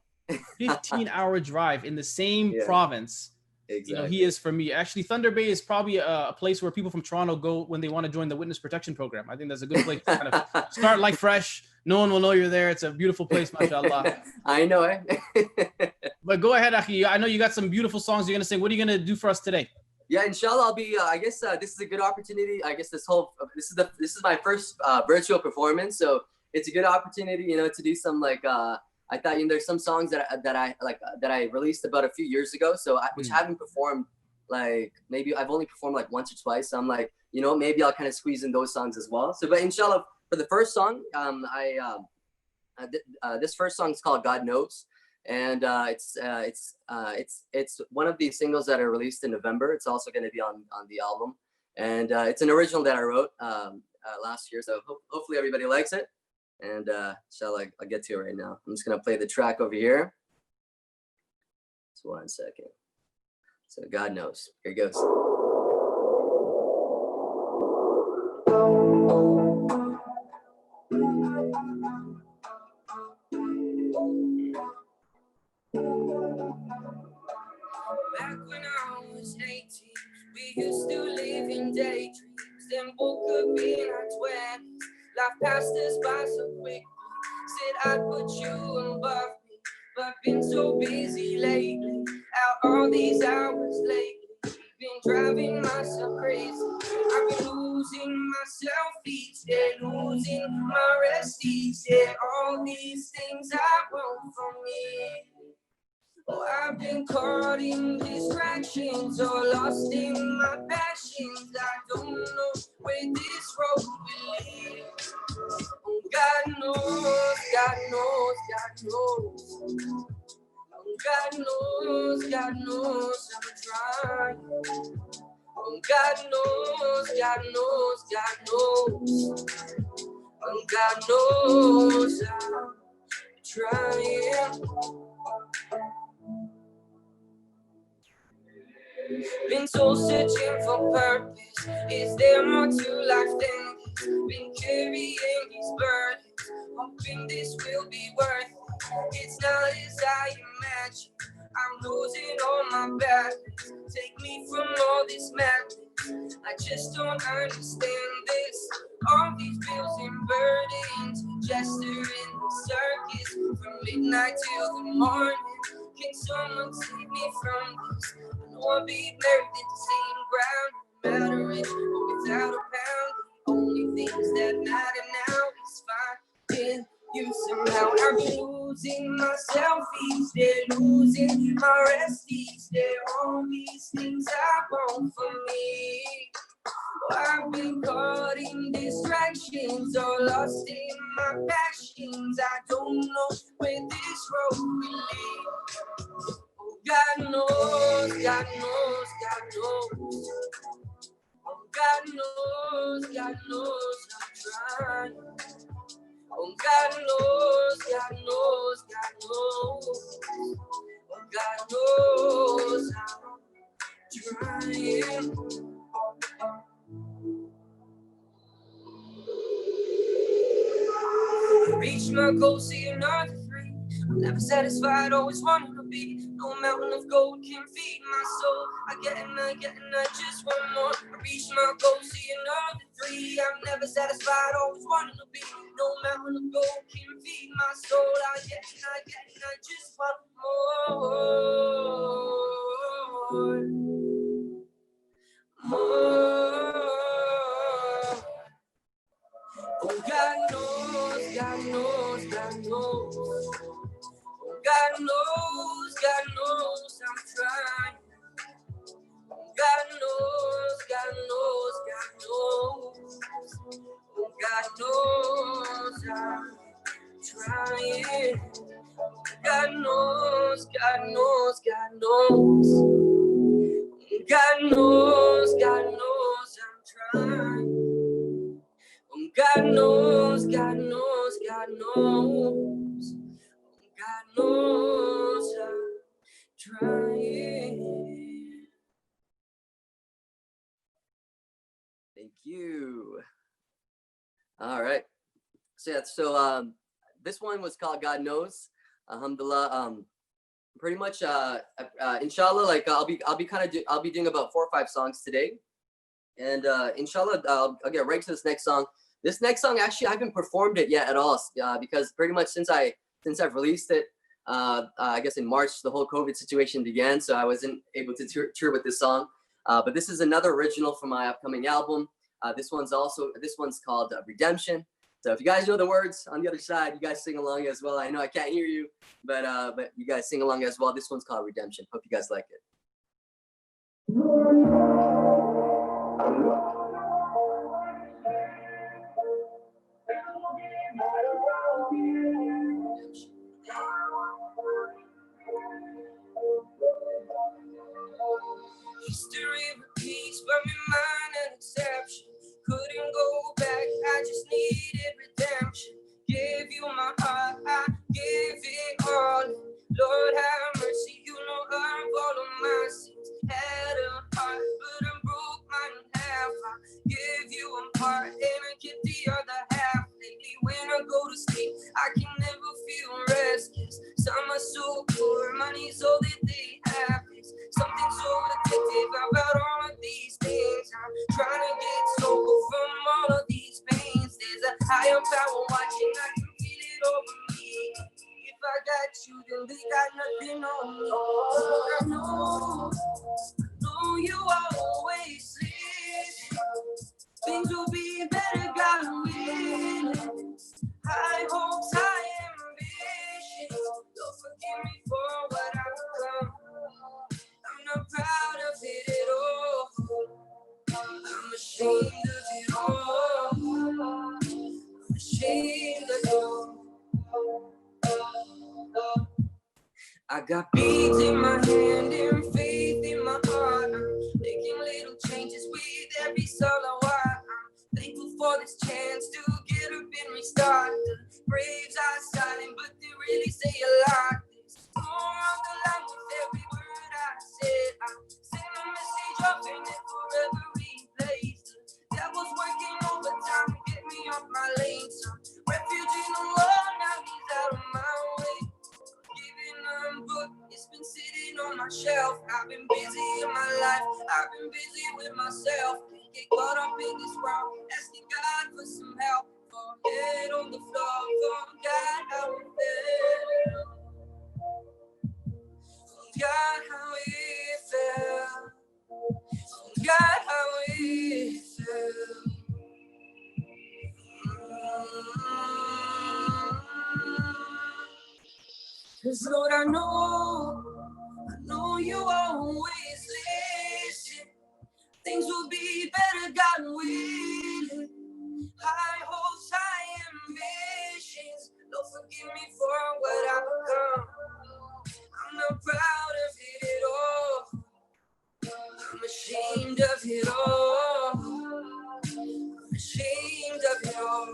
15-hour drive in the same province. Exactly. You know, he is for me. Actually, Thunder Bay is probably a place where people from Toronto go when they want to join the witness protection program. I think that's a good place to kind of start life fresh. No one will know you're there. It's a beautiful place, mashallah. I know it. But go ahead, Akhi. I know you got some beautiful songs you're going to sing. What are you going to do for us today? Yeah, inshallah, I'll be, I guess this is a good opportunity. I guess this is my first virtual performance. So it's a good opportunity, you know, to do some like, I thought, you know, there's some songs that I released about a few years ago. So which haven't performed, like maybe I've only performed like once or twice. So I'm like, you know, maybe I'll kind of squeeze in those songs as well. So, but inshallah, for the first song, this first song is called God Knows. And it's one of these singles that are released in November. It's also going to be on the album. And it's an original that I wrote last year. So hopefully everybody likes it. And inshallah, I'll get to it right now. I'm just gonna play the track over here. Just 1 second. So God Knows. Here it goes. Back when I was 18, we used to live in daydreams, then woke up in our 20s. Life passed us by so quickly. Said I'd put you above me, but been so busy lately. Out all these hours lately, been driving myself crazy. I've been losing myself each day, losing my rest each day. All these things I want from me. Oh, I've been caught in distractions or lost in my passions. I don't know where this road will lead. Oh, God knows, God knows, God knows. Oh, God knows I'm trying. Oh, God knows, God knows, God knows. Oh, God knows I'm trying. Been soul searching for purpose. Is there more to life than this? Been carrying these burdens, hoping this will be worth it. It's not as I imagine. I'm losing all my balance. Take me from all this madness. I just don't understand this. All these bills and burdens, jester in the circus, from midnight till the morning. Can someone save me from this? I know I'll be buried in the same ground, no matter it or without a pound. The only things that matter now is finding you somehow. I've been losing myself each day, losing my rest each day. All these things I want for me. I've been caught in distractions or lost in my passions. I don't know where this road will lead. Oh, God knows, God knows, God knows. Oh, God knows I'm trying. Oh, God knows, God knows, God knows. Oh, God knows I'm trying. Reach my goal, see another 3. Never satisfied, always wanting to be. No mountain of gold can feed my soul. I get and I just want more. I reach my goal, see another 3. I'm never satisfied, always wanting to be. No mountain of gold can feed my soul. I get and I just want more. Oh, God knows, God knows, God knows. Oh, God knows, God knows I'm trying. Oh, God knows, God knows, God knows. Oh, God knows I'm trying. God knows, God knows, God knows. God knows, God knows I'm trying. God knows, God knows, God knows. God knows I'm trying. Thank you. All right. So yeah, this one was called God Knows. Alhamdulillah. Pretty much inshallah, like I'll be doing about 4 or 5 songs today. And inshallah, I'll get right to this next song. This next song, actually, I haven't performed it yet at all, because pretty much since I've released it, I guess in March, the whole COVID situation began, so I wasn't able to tour with this song. But this is another original from my upcoming album. This one's called Redemption. So if you guys know the words on the other side, you guys sing along as well. I know I can't hear you, but you guys sing along as well. This one's called Redemption. Hope you guys like it. History repeats, but my mind an exception. Couldn't go back, I just needed redemption. Gave you my heart, I give it all. Lord have mercy, you know of all of my sins. Had a heart, but I broke mine in half. I give you a part, and I get the other half. Lately when I go to sleep, I can never feel restless. Some are so poor, money's all that they have. It's something so addictive about all of these things. I'm trying to get sober from all of these pains. There's a higher power watching, I can feel it over me. If I got you, then they got nothing on me. I know you always listen. Things will be better, God willing. High hopes, high ambitions. Don't forgive me for what I've become. I'm not proud of it at all. I'm ashamed of it all. I'm ashamed of it all. I got beads in my hand and faith in my heart. I'm making little changes with every salawat. I'm thankful for this chance to get up and restart. The braves are silent, but they really say a lot. There's more on the line with every word I said. I send a message up and it forever replays. The devil's working overtime to get me off my lane. Some refuge in the Lord, now he's out of my way. Book, it's been sitting on my shelf. I've been busy in my life, I've been busy with myself. Can't get caught up in this world, asking God for some help. Head on the floor, for God how it felt. God how it felt. God how it felt. Cause Lord, I know you always listen. Things will be better, God willing. High hopes, high ambitions. Don't forgive me for what I've become. I'm not proud of it at all. I'm ashamed of it all. I'm ashamed of it all.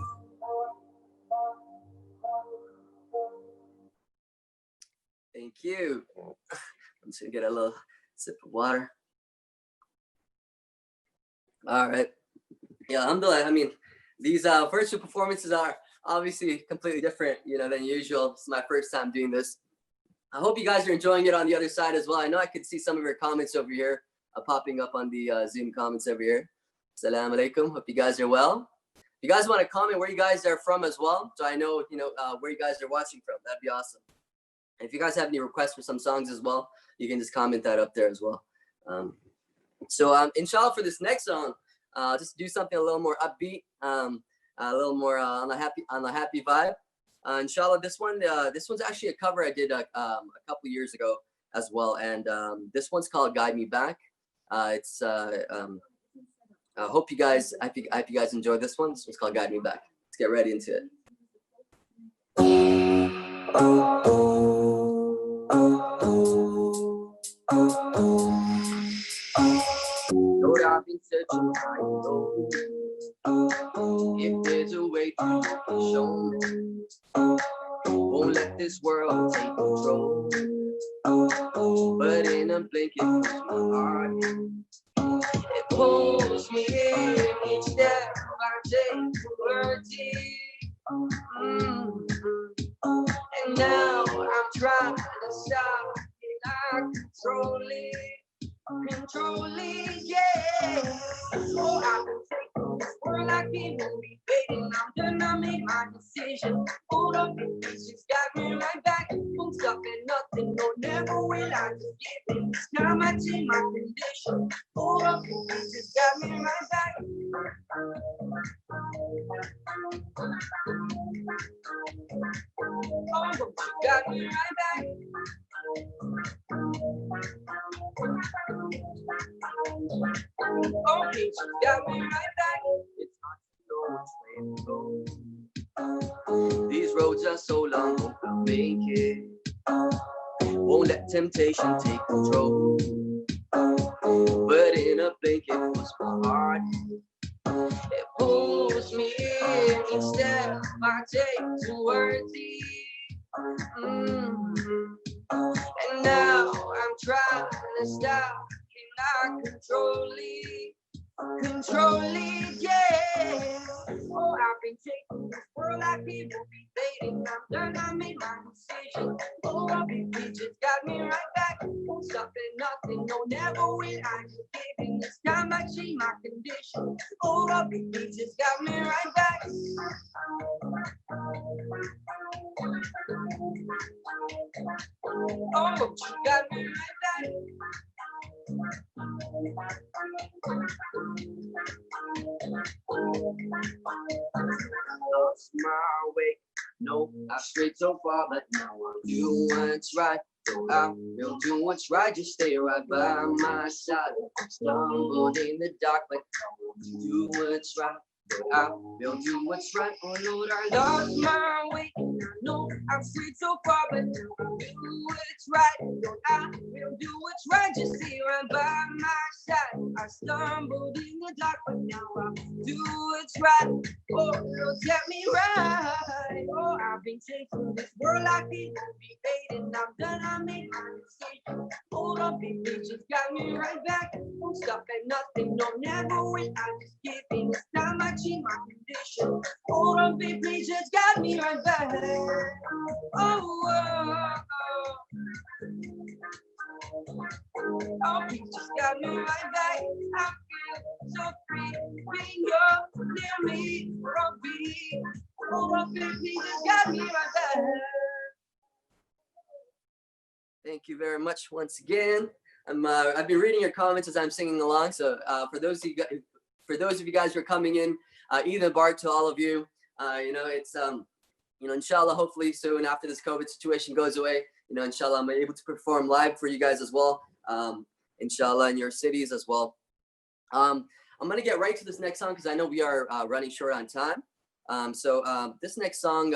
Thank you. I'm just gonna get a little sip of water. All right. Yeah, alhamdulillah. I mean, these first 2 performances are obviously completely different, you know, than usual. It's my first time doing this. I hope you guys are enjoying it on the other side as well. I know I could see some of your comments over here popping up on the Zoom comments over here. Assalamu alaikum. Hope you guys are well. If you guys want to comment where you guys are from as well, so I know, you know, where you guys are watching from, that'd be awesome. And if you guys have any requests for some songs as well, you can just comment that up there as well. Inshallah, for this next song, just do something a little more upbeat, a little more on the happy vibe. Inshallah, this one's actually a cover I did a couple years ago as well, and this one's called "Guide Me Back." I hope you guys enjoy this one. This one's called "Guide Me Back." Let's get ready into it. Lord, I've been searching high and low. If there's a way to show me, won't let this world take control. But in a blink, it pulls my heart. It pulls me in each step I take towards it. And now I'm trying to stop it, I control it, yeah. So I can take this world like it won't be fading. I'm done, I made my decision. Hold up, it's just got me right back. Won't stop at nothing, no, never will I just give in. This time I change my condition. Hold up, it's just got me right back. Oh, you got me right back. Oh, you got me right back. It's hard to know which way to go. These roads are so long, hope I'll make it. Won't let temptation take control. But in a blink, it was my heart. It pulls me in each step I take towards it. And now I'm trying to stop, can I control it, yeah. Oh, I've been taking this world like it won't be fading. I'm done, I made my decision. Oh, it just got me right back. Won't stop at nothing, no, never will I just give in. This time I change my condition. Oh, it just got me right back. Oh, you got me right back. Lost my way, no, I strayed so far, but now I do what's right. So I will do what's right, just stay right by my side. Stumbled in the dark, but now I do what's right. I will do what's right. Oh Lord, I lost my way. I know I've strayed so far, but now I do what's right. Lord, I will do what's right. Just stay right by my side. I stumbled in the dark, but now I do what's right. Oh Lord, set me right. Oh, I've been taking this world like it won't be fading. I'm done, I made my decision. Hold up, it just got me right back. Won't stop at nothing, no, never will I just give in. This time I change my condition. Hold up, baby, just got me right back. Oh, you just got me right back. I feel so free when you're near me for a beat. Hold up, baby, just got me right back. Thank you very much once again. I've been reading your comments as I'm singing along. So for those of you guys who are coming in, Eid Mubarak to all of you. It's inshallah, hopefully soon after this COVID situation goes away, inshallah, I'm able to perform live for you guys as well. Inshallah, in your cities as well. I'm gonna get right to this next song because I know we are running short on time. This next song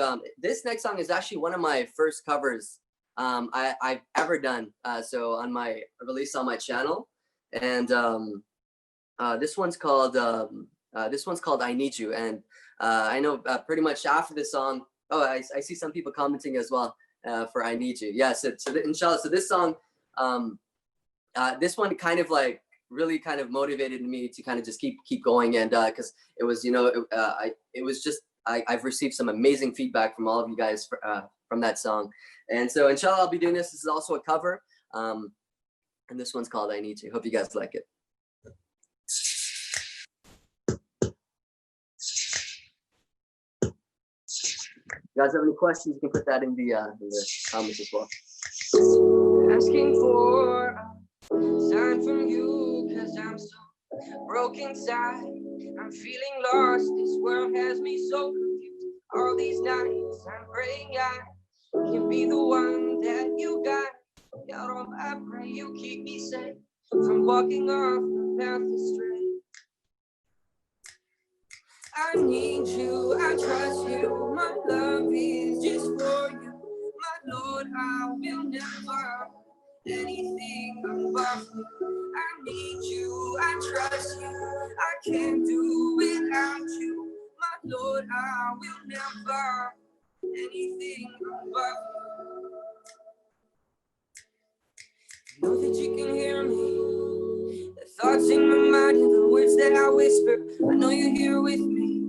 is actually one of my first covers I've ever done. So on my release on my channel, and this one's called I Need You. And I know pretty much after this song, I see some people commenting as well for I Need You. Yeah, inshallah. So this song, this one kind of like really kind of motivated me to kind of just keep going, and because it was it was just I've received some amazing feedback from all of you guys from that song. And so inshallah, I'll be doing this. This is also a cover. And this one's called I Need You. Hope you guys like it. You guys have any questions, you can put that in the comments as well. Asking for a sign from you, cause I'm so broke inside. I'm feeling lost, this world has me so confused. All these nights I'm praying I can be the one that you got. Ya Rabb, I pray you keep me safe from walking off the path astray. I need you, I trust you, my love is just for you. My Lord, I will never anything above you. I need you, I trust you, I can't do without you. My Lord, I will never anything above you. Know that you can hear me, the thoughts in my mind and the words that I whisper. I know you're here with me,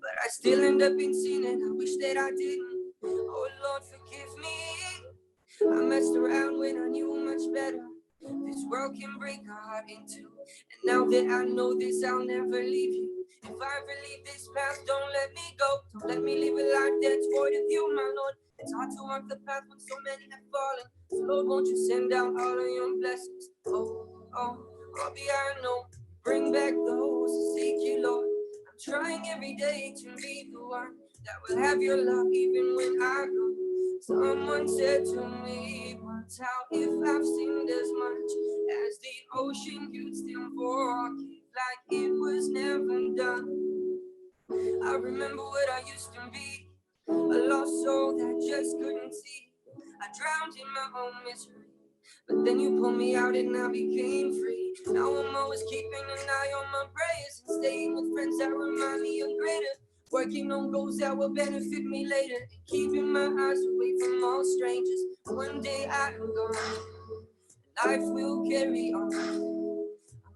but I still end up in sin and I wish that I didn't. Oh Lord, forgive me. I messed around when I knew much better. This world can break a heart in two, and now that I know this, I'll never leave you. If I ever leave this path, don't let me go. Don't let me live a life that's void of you, my Lord. It's hard to walk the path when so many have fallen. So Lord, won't you send down all of your blessings? I'll be I know. Bring back those who seek you, Lord. I'm trying every day to be the one that will have your love even when I go. Someone said to me once, how if I've sinned as much as the ocean, you'd still forgive like it was never done. I remember what I used to be, a lost soul that just couldn't see. I drowned in my own misery, but then you pulled me out and I became free. Now I'm always keeping an eye on my prayers and staying with friends that remind me of greater. Working on goals that will benefit me later, and keeping my eyes away from all strangers. One day I'm gone, life will carry on. I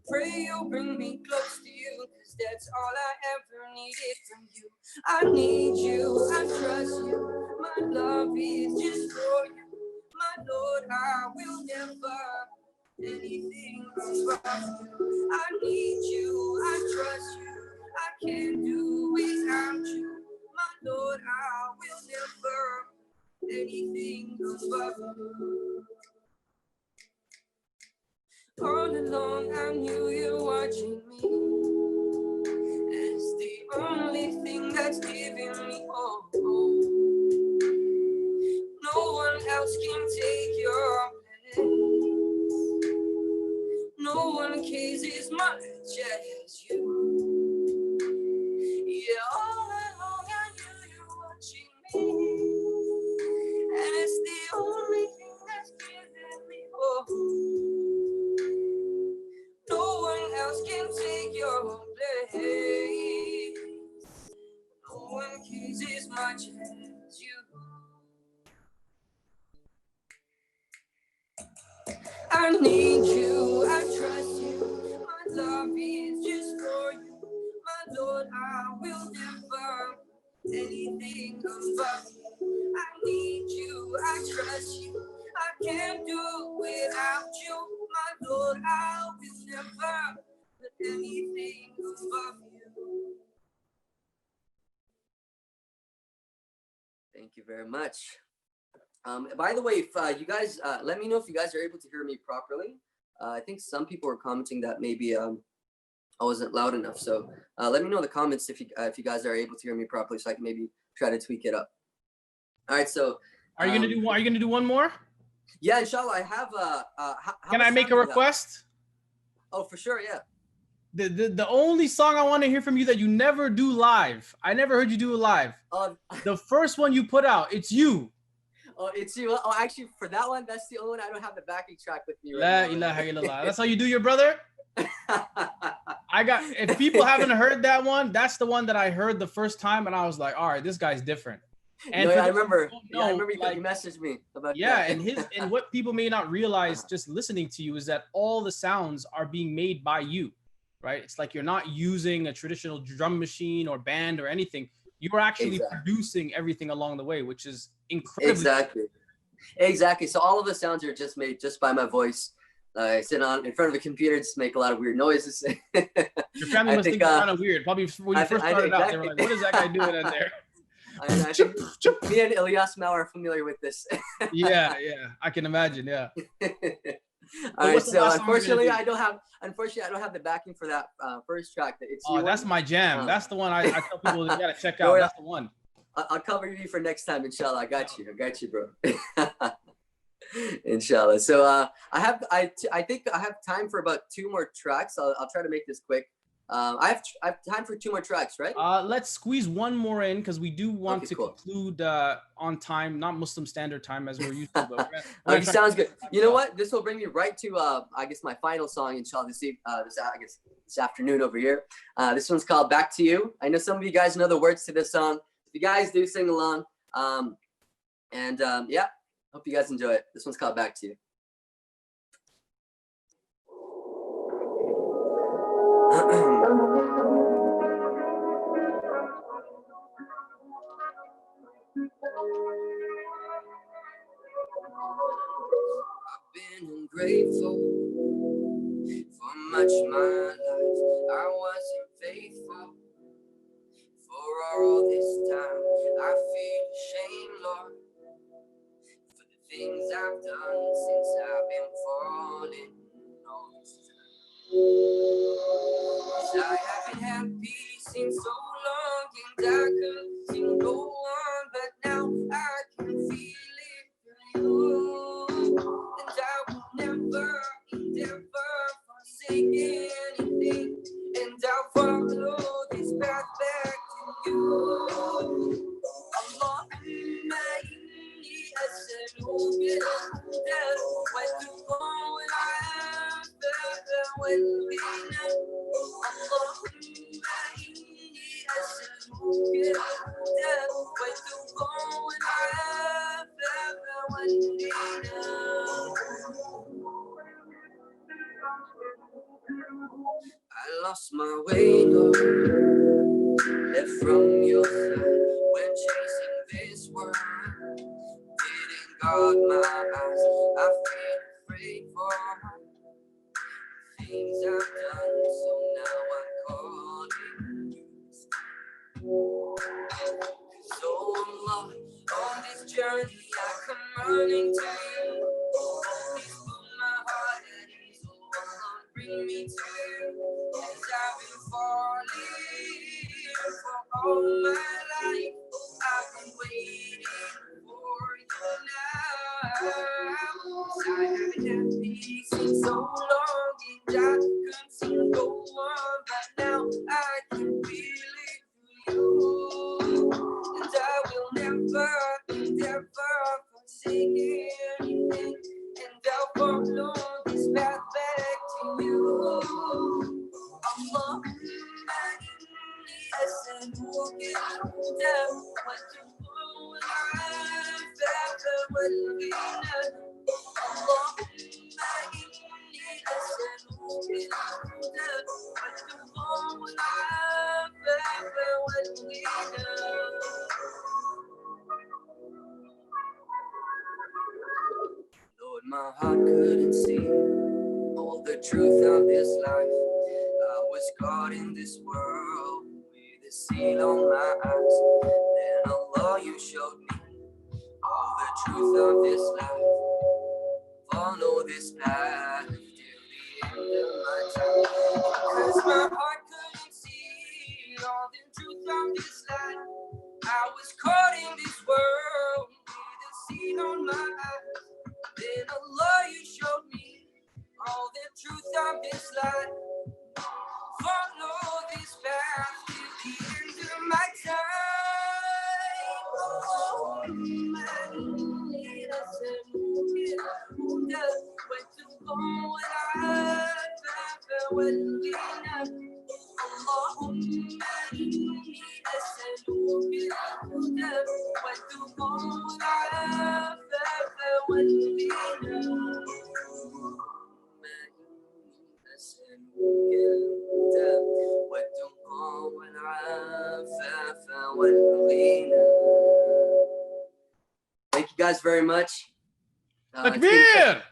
pray you'll bring me close to you, cause that's all I ever needed from you. I need you, I trust you, my love is just for you. My Lord, I will never anything above you. I need you, I trust you, I can't do without you. My Lord, I will never anything above you. All along I knew you were watching me. It's the only thing that's giving me hope. No one else can take your place. No one cares as much as you. Yeah, all along I knew you were watching me. And it's the only thing that's giving me hope. No one else can take your place. No one cares as much as you. I need you, I trust you. My love is just for you. My Lord, I will never anything above you. I need you, I trust you. I can't do without you. My Lord, I will never put anything above you. Thank you very much. By the way, if you guys, let me know if you guys are able to hear me properly. I think some people were commenting that maybe I wasn't loud enough. So let me know in the comments if you guys are able to hear me properly, so I can maybe try to tweak it up. All right. So are you gonna do one more? Yeah, inshallah. I have Can I make a request? Oh, for sure. Yeah. The only song I want to hear from you that you never do live. I never heard you do it live. The first one you put out, it's you. Oh, it's you. Oh, actually, for that one, that's the only one I don't have the backing track with me right now. La ilaha illallah. That's how you do your brother? If people haven't heard that one, that's the one that I heard the first time, and I was like, all right, this guy's different. And I remember you messaged me about that. and what people may not realize just listening to you is that all the sounds are being made by you, right? It's like you're not using a traditional drum machine or band or anything. You were actually Exactly. producing everything along the way, which is incredible. Exactly. So all of the sounds are just made just by my voice. I sit in front of a computer, just make a lot of weird noises. Your family must think it's kind of weird. Probably when you first started out, they were like, "What is that guy doing in there?" I think me and Ilyas Mao are familiar with this. yeah, I can imagine. Yeah. All right, so unfortunately, I don't have the backing for that first track. That's my jam. That's the one I tell people they gotta check out. That's the one. I'll cover you for next time, inshallah. I got you, bro. Inshallah. So I think I have time for about 2 more tracks. I'll try to make this quick. I have time for 2 more tracks, right? Let's squeeze one more in because we do want to conclude on time, not Muslim Standard Time as we're used to. But sounds good. You know what? This will bring me right to I guess my final song, inshallah, this afternoon over here. This one's called "Back to You." I know some of you guys know the words to this song. If you guys do, sing along. Yeah, hope you guys enjoy it. This one's called "Back to You." I've been ungrateful for much my life. I wasn't faithful for all this time. I feel ashamed, Lord, for the things I've done since I've been falling all this time. 'Cause I haven't had peace in so long, and I couldn't seem to go on, but now I can feel it through you. And I will never forsake anything, and I'll follow this path back to you. Allahumma inni as'aluka al-huda wat-tuqa wal-'afafa wal-ghina. Allahumma inni as'aluka al-huda wat-tuqa wal-'afafa wal-ghina. I lost my way, Lord, left from your side when chasing this world. Didn't guard my eyes, I feel afraid for things I've done, so now I'm calling you. So Allah, on this journey I come running to you. Please put my heart at ease, oh Allah, bring me to you. 'Cause I've been falling for all my life. I've been waiting for you now. 'Cause I haven't had peace in so long, and I couldn't seem to go on, but now I can feel it through you. And I will never forsake anything, and I'll follow this path back to you. Allahumma inni as'aluka al-huda wat-tuqa wal-'afafa wal-ghina. Allahumma inni as'aluka al-huda wat-tuqa wal-'afafa wal-ghina. Lord, my heart couldn't see all the truth of this life. I was caught in this world with a seal on my eyes. Then Allah, you showed me all the truth of this life. Follow this path till the end of my time. Because my heart couldn't see all the truth of this life. I was caught in this world with a seal on my eyes. Then Allah, you showed me all the truth of this life. Follow this path till the end of my time. Allahumma inni as'aluka al-huda wat-tuqa wal-'afafa wal-ghina. Allahumma inni as'aluka al-huda wat-tuqa wal-'afafa wal-ghina. والتقى والعفاف والغنى. guys very much. It's been- Takbir!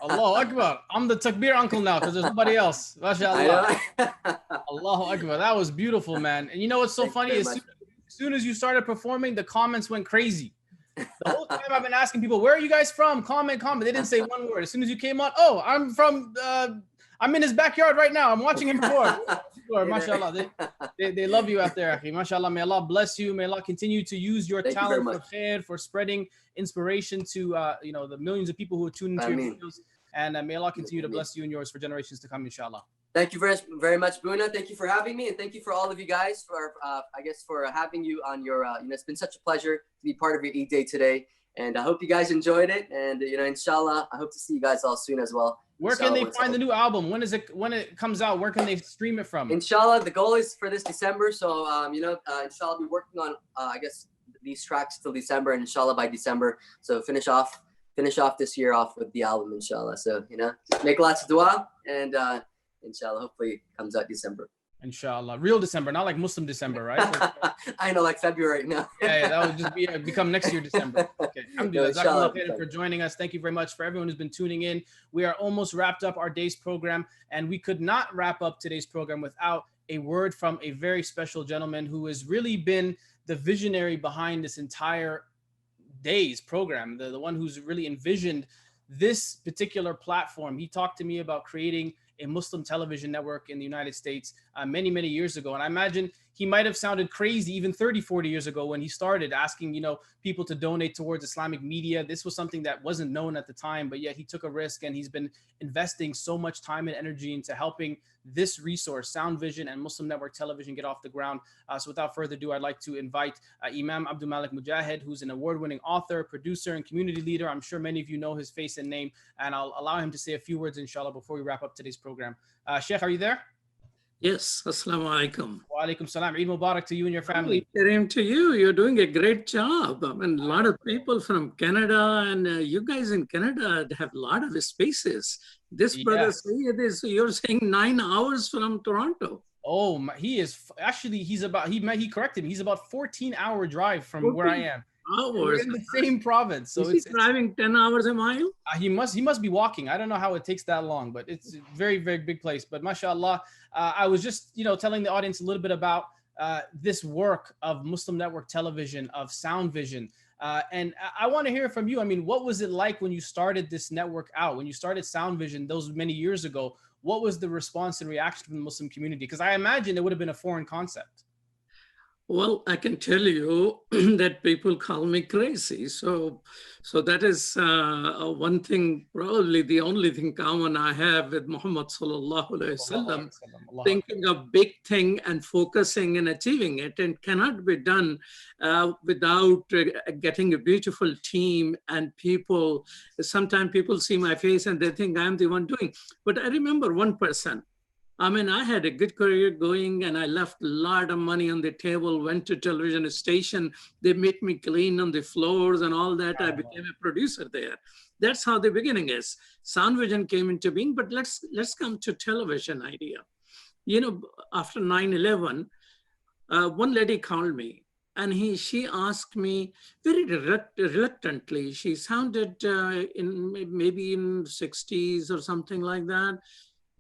Allahu Akbar. I'm the Takbir uncle now because there's nobody else. MashaAllah. Allahu Akbar. That was beautiful, man. And you know what's so funny? As soon as you started performing, the comments went crazy. The whole time I've been asking people, where are you guys from? Comment. They didn't say one word. As soon as you came on, oh, I'm from, I'm in his backyard right now. I'm watching him before. MashaAllah. They love you out there, Akhi. MashaAllah. May Allah bless you. May Allah continue to use your talent for khair, for spreading inspiration to the millions of people who are tuning into your videos. And may Allah continue to bless you and yours for generations to come, inshallah. Thank you very much, Buna. Thank you for having me, and thank you for all of you guys for for having you on your. It's been such a pleasure to be part of your Eid Day today, and I hope you guys enjoyed it. And inshallah, I hope to see you guys all soon as well. Where can they find the new album? When it comes out? Where can they stream it from? Inshallah, the goal is for this December. So inshallah, I'll be working on these tracks till December, and inshallah by December. So finish off this year off with the album, inshallah. So make lots of dua, and inshallah, hopefully it comes out December. Inshallah, real December, not like Muslim December, right? I know, like February now. yeah, that would just become next year December. Okay, Alhamdulillah, for joining us. Thank you very much for everyone who's been tuning in. We are almost wrapped up our day's program, and we could not wrap up today's program without a word from a very special gentleman who has really been the visionary behind this entire day's program, the one who's really envisioned this particular platform. He talked to me about creating a Muslim television network in the United States many, many years ago. And I imagine he might have sounded crazy even 30, 40 years ago when he started asking, people to donate towards Islamic media. This was something that wasn't known at the time, but yet he took a risk, and he's been investing so much time and energy into helping this resource, Sound Vision and Muslim Network Television, get off the ground. So without further ado, I'd like to invite Imam Abdul Malik Mujahid, who's an award-winning author, producer, and community leader. I'm sure many of you know his face and name, and I'll allow him to say a few words, inshallah, before we wrap up today's program. Sheikh, are you there? Yes, Assalamu alaikum. Wa alaikum salam. Eid Mubarak to you and your family. Kareem to you. You're doing a great job. I mean, a lot of people from Canada, and you guys in Canada have a lot of spaces. This brother, you're saying 9 hours from Toronto. Oh, he is actually, he corrected me. He's about 14-hour drive from where I am. We're in the same province. So is he driving 10 hours a mile? He must be walking. I don't know how it takes that long, but it's a very, very big place. But mashallah, I was just, telling the audience a little bit about this work of Muslim Network Television, of Sound Vision. And I want to hear from you. I mean, what was it like when you started this network out, when you started Sound Vision those many years ago? What was the response and reaction from the Muslim community? Because I imagine it would have been a foreign concept. Well, I can tell you that people call me crazy. So that is one thing, probably the only thing common I have with Muhammad sallallahu alaihi wasallam, thinking of big thing and focusing and achieving it, and cannot be done without getting a beautiful team and people. Sometimes people see my face and they think I'm the one doing. But I remember one person. I mean, I had a good career going, and I left a lot of money on the table, went to television station. They made me clean on the floors and all that. I became a producer there. That's how the beginning is. Sound Vision came into being, but let's come to television idea. After 9/11, one lady called me, and she asked me very reluctantly. She sounded maybe in 60s or something like that.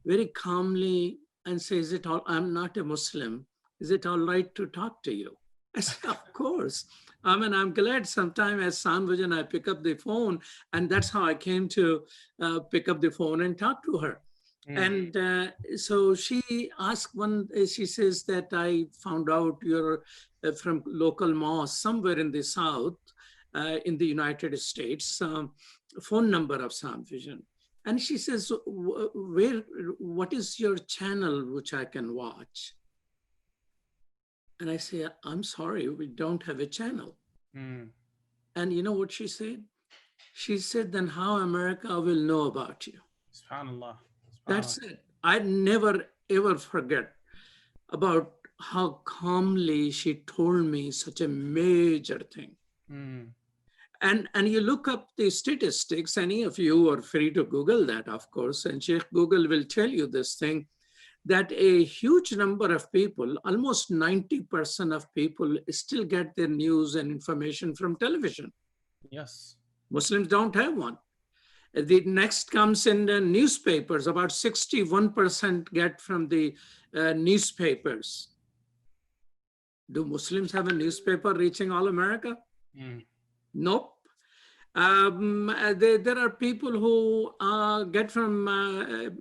Very calmly, and says, I'm not a Muslim. Is it all right to talk to you? I said, of course. I mean, I'm glad sometime as Sound Vision, I pick up the phone, and that's how I came to pick up the phone and talk to her. And so she asked she says that I found out you're from local mosque somewhere in the South, in the United States, phone number of Sound Vision. And she says, what is your channel which I can watch? And I say, I'm sorry, we don't have a channel. And you know what she said? She said, then how America will know about you? SubhanAllah. That's it. I never, ever forget about how calmly she told me such a major thing. And you look up the statistics, any of you are free to Google that, of course, and Sheikh Google will tell you this thing, that a huge number of people, almost 90% of people still get their news and information from television. Yes. Muslims don't have one. The next comes in the newspapers. About 61% get from the newspapers. Do Muslims have a newspaper reaching all America? Nope. There are people who get from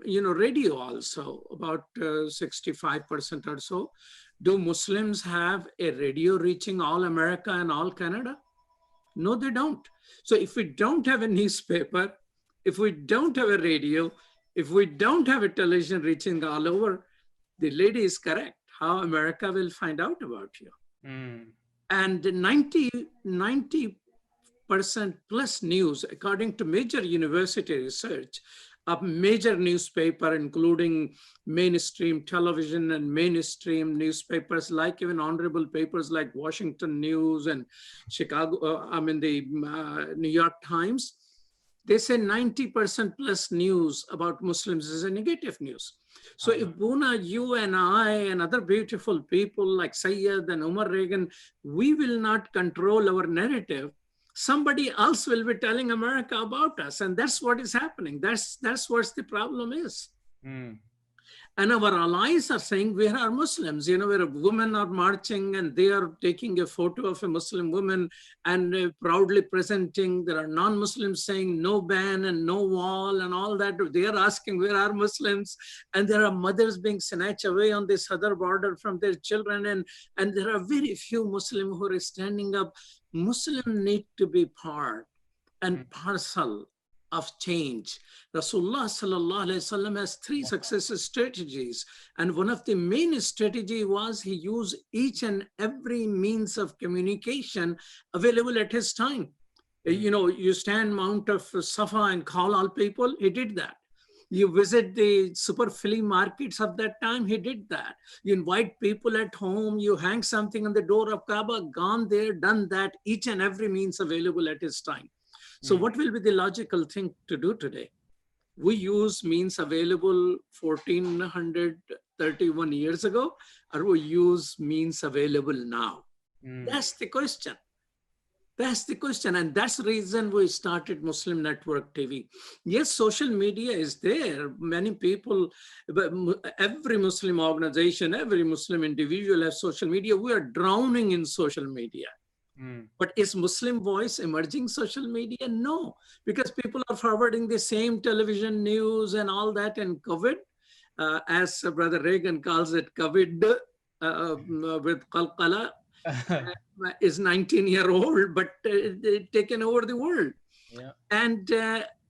radio also, about 65% or so. Do Muslims have a radio reaching all America and all Canada? No, they don't. So if we don't have a newspaper, if we don't have a radio, if we don't have a television reaching all over, the lady is correct. How America will find out about you. And 90% plus news, according to major university research, a major newspaper, including mainstream television and mainstream newspapers, like even honorable papers like Washington News and the New York Times, they say 90% plus news about Muslims is a negative news. So if Buna, you and I and other beautiful people like Sayyid and Omar Reagan, we will not control our narrative, somebody else will be telling America about us. And that's what is happening. That's what the problem is. And our allies are saying, where are Muslims? Where women are marching and they are taking a photo of a Muslim woman and proudly presenting. There are non-Muslims saying no ban and no wall and all that. They are asking, where are Muslims? And there are mothers being snatched away on this other border from their children. And there are very few Muslims who are standing up. Muslims need to be part and parcel of change. Rasulullah sallallahu alaihi wasallam has 3 success strategies. And one of the main strategy was he used each and every means of communication available at his time. You stand Mount of Safa and call all people, he did that. You visit the super flea markets of that time, he did that. You invite people at home, you hang something on the door of Kaaba, gone there, done that, each and every means available at his time. So what will be the logical thing to do today? We use means available 1431 years ago, or we use means available now? That's the question. That's the question. And that's the reason we started Muslim Network TV. Yes, social media is there. Many people, but every Muslim organization, every Muslim individual has social media. We are drowning in social media. But is Muslim voice emerging social media? No, because people are forwarding the same television news and all that, and COVID, as Brother Reagan calls it, COVID with qalqala, is 19-year-old, but taken over the world. And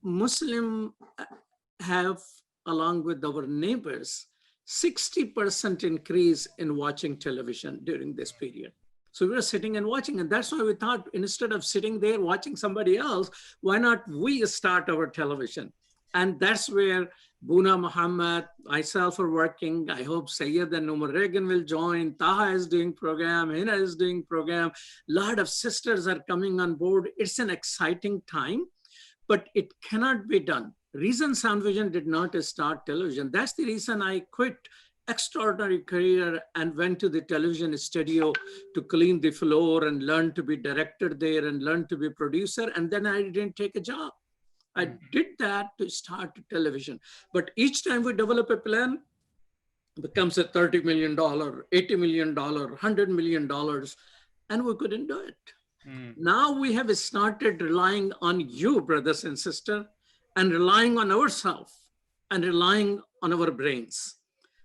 Muslim have, along with our neighbors, 60% increase in watching television during this period. So we were sitting and watching, and that's why we thought, instead of sitting there watching somebody else, why not we start our television? And that's where Buna Muhammad, myself are working. I hope Sayyid and Omar Reagan will join. Taha is doing program, Hina is doing program. A lot of sisters are coming on board. It's an exciting time, but it cannot be done. Reason Sound Vision did not start television. That's the reason I quit extraordinary career and went to the television studio to clean the floor and learn to be director there and learn to be producer. And then I didn't take a job. I did that to start television. But each time we develop a plan, it becomes a $30 million, $80 million, $100 million, and we couldn't do it. Now we have started relying on you, brothers and sisters, and relying on ourselves and relying on our brains.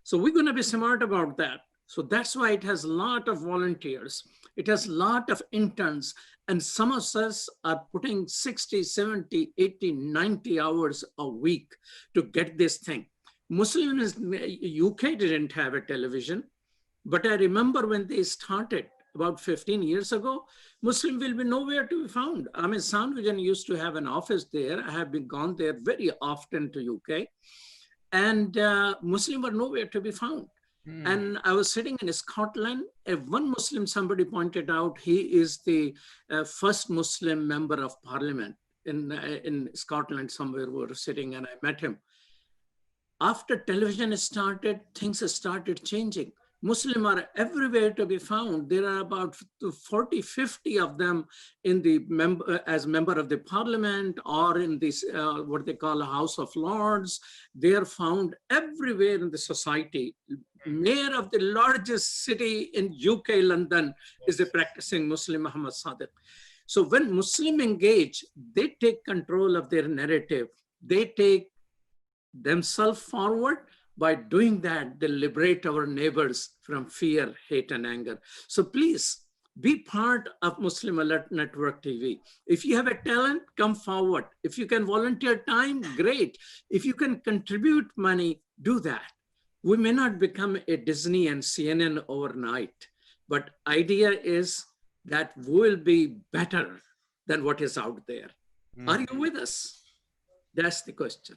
So we're going to be smart about that. So that's why it has a lot of volunteers. It has a lot of interns. And some of us are putting 60, 70, 80, 90 hours a week to get this thing. Muslims, UK didn't have a television. But I remember when they started about 15 years ago, Muslim will be nowhere to be found. I mean, Sound Vision used to have an office there. I have been gone there very often to UK. And Muslim were nowhere to be found. And I was sitting in Scotland. One Muslim, somebody pointed out, he is the first Muslim member of parliament in Scotland somewhere. We were sitting and I met him. After television started, things started changing. Muslims are everywhere to be found. There are about 40, 50 of them in the as member of the parliament or in this, what they call a House of Lords. They are found everywhere in the society. Mayor of the largest city in UK, London, is a practicing Muslim, Muhammad Sadiq. So when Muslims engage, they take control of their narrative. They take themselves forward. By doing that, they liberate our neighbors from fear, hate, and anger. So please be part of Muslim Alert Network TV. If you have a talent, come forward. If you can volunteer time, great. If you can contribute money, do that. We may not become a Disney and CNN overnight, but idea is that we'll be better than what is out there. Are you with us? That's the question.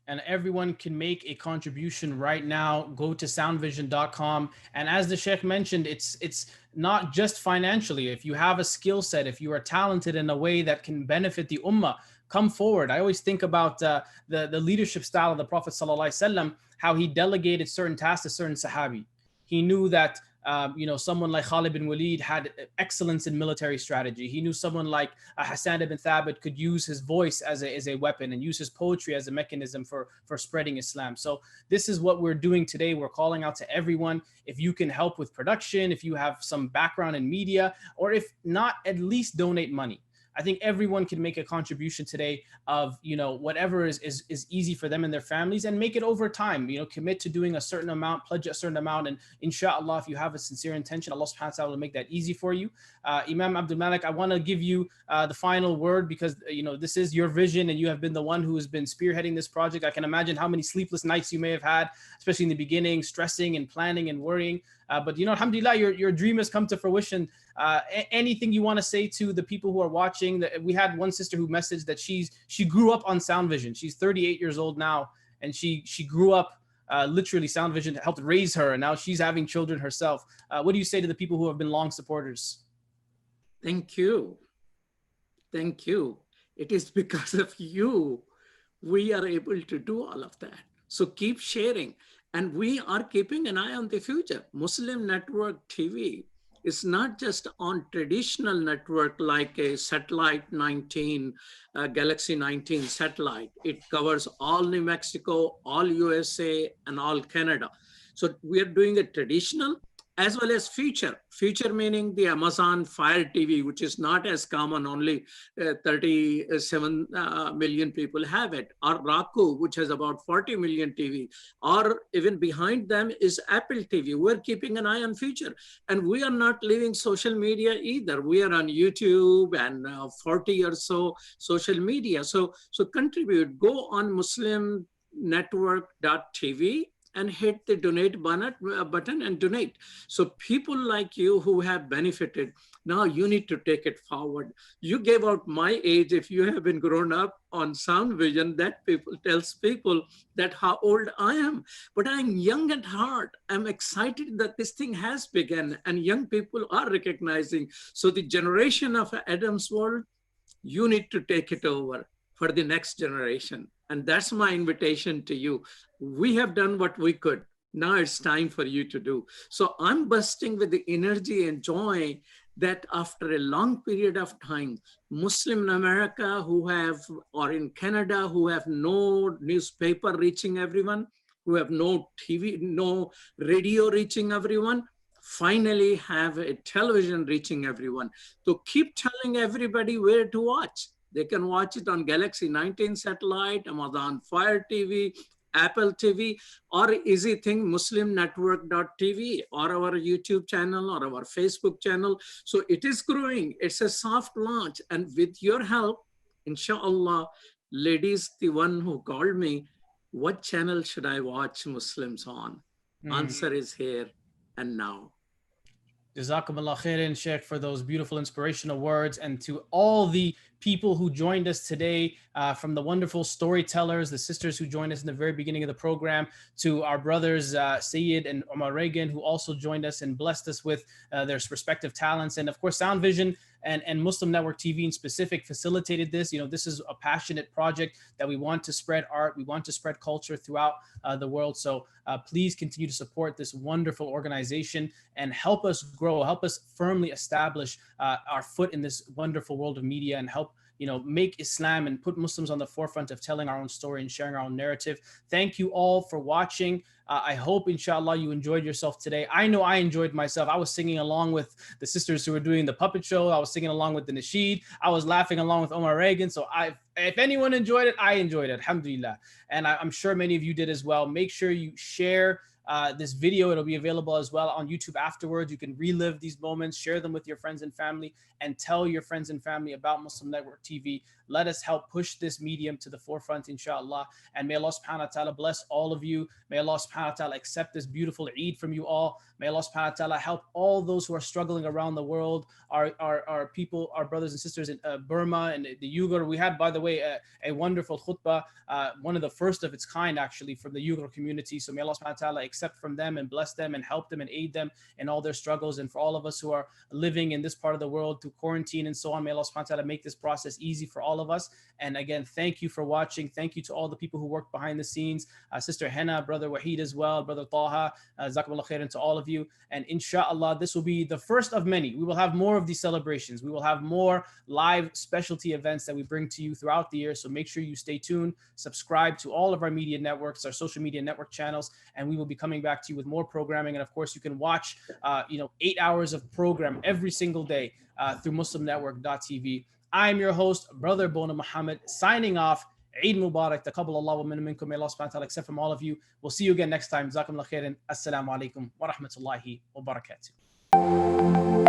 And everyone can make a contribution right now. Go to soundvision.com. And as the Sheikh mentioned, it's not just financially. If you have a skill set, if you are talented in a way that can benefit the ummah, come forward. I always think about the leadership style of the Prophet ﷺ, how he delegated certain tasks to certain Sahabi. He knew that someone like Khalid bin Walid had excellence in military strategy. He knew someone like Hassan ibn Thabit could use his voice as a weapon and use his poetry as a mechanism for spreading Islam. So this is what we're doing today. We're calling out to everyone. If you can help with production, if you have some background in media, or if not, at least donate money. I think everyone can make a contribution today of, whatever is easy for them and their families, and make it over time. Commit to doing a certain amount, pledge a certain amount, and inshallah, if you have a sincere intention, Allah subhanahu wa ta'ala will make that easy for you. Imam Abdul Malik, I want to give you the final word, because this is your vision and you have been the one who has been spearheading this project. I can imagine how many sleepless nights you may have had, especially in the beginning, stressing and planning and worrying. But alhamdulillah, your dream has come to fruition. Anything you want to say to the people who are watching? We had one sister who messaged that she grew up on Sound Vision. She's 38 years old now, and she grew up literally. Sound Vision helped raise her, and now she's having children herself. What do you say to the people who have been long supporters? Thank you. Thank you. It is because of you we are able to do all of that. So keep sharing. And we are keeping an eye on the future. Muslim Network TV is not just on traditional network like a satellite 19, Galaxy 19 satellite. It covers all New Mexico, all USA, and all Canada. So we are doing a traditional as well as future. Future meaning the Amazon Fire TV, which is not as common, only 37 million people have it, or Roku, which has about 40 million TV, or even behind them is Apple TV. We're keeping an eye on future. And we are not leaving social media either. We are on YouTube and 40 or so social media. So contribute, go on muslimnetwork.tv and hit the donate button and donate. So people like you who have benefited, now you need to take it forward. You gave out my age. If you have been grown up on Sound Vision, that tells people that how old I am. But I'm young at heart. I'm excited that this thing has begun and young people are recognizing. So the generation of Adam's world, you need to take it over for the next generation. And that's my invitation to you. We have done what we could. Now it's time for you to do. So I'm bursting with the energy and joy that after a long period of time, Muslim in America who have, or in Canada, who have no newspaper reaching everyone, who have no TV, no radio reaching everyone, finally have a television reaching everyone. So keep telling everybody where to watch. They can watch it on Galaxy 19 satellite, Amazon Fire TV, Apple TV, or easy thing, muslimnetwork.tv, or our YouTube channel, or our Facebook channel. So it is growing. It's a soft launch. And with your help, inshallah, ladies, the one who called me, what channel should I watch Muslims on? Answer is here and now. Jazakumullah khairan, Sheikh, for those beautiful inspirational words, and to all the people who joined us today, from the wonderful storytellers, the sisters who joined us in the very beginning of the program, to our brothers Sayyid and Omar Reagan, who also joined us and blessed us with their respective talents, and of course Sound Vision and Muslim Network TV in specific facilitated this. This is a passionate project that we want to spread art, we want to spread culture throughout the world. So please continue to support this wonderful organization and help us grow, help us firmly establish our foot in this wonderful world of media, and help make Islam and put Muslims on the forefront of telling our own story and sharing our own narrative. Thank you all for watching. I hope, inshallah, you enjoyed yourself today. I know I enjoyed myself. I was singing along with the sisters who were doing the puppet show. I was singing along with the nasheed. I was laughing along with Omar Reagan. So if anyone enjoyed it, I enjoyed it, alhamdulillah. And I'm sure many of you did as well. Make sure you share this video. It'll be available as well on YouTube afterwards. You can relive these moments, share them with your friends and family, and tell your friends and family about Muslim Network TV. Let us help push this medium to the forefront, inshallah. And may Allah subhanahu wa ta'ala bless all of you. May Allah subhanahu wa ta'ala accept this beautiful Eid from you all. May Allah subhanahu wa ta'ala help all those who are struggling around the world, our people, our brothers and sisters in Burma and the Uyghur. We had, by the way, a wonderful khutbah, one of the first of its kind, actually, from the Uyghur community. So may Allah subhanahu wa ta'ala accept from them and bless them and help them and aid them in all their struggles. And for all of us who are living in this part of the world through quarantine and so on, may Allah subhanahu wa ta'ala make this process easy for all of us. And again, thank you for watching. Thank you to all the people who worked behind the scenes, Sister Henna, Brother Wahid as well, Brother Taha, Jazakumullah khairan to all of you. And inshallah, this will be the first of many. We will have more of these celebrations. We will have more live specialty events that we bring to you throughout the year. So make sure you stay tuned, subscribe to all of our media networks, our social media network channels, and we will be coming back to you with more programming. And of course, you can watch 8 hours of program every single day through muslimnetwork.tv. I'm your host, Brother Bona Muhammad, signing off. Eid Mubarak. Taqabbal Allah wa minkum. May Allah subhanahu wa ta'ala accept from all of you. We'll see you again next time. Jazakumullah khairan. Assalamu alaikum wa rahmatullahi wa barakatuh.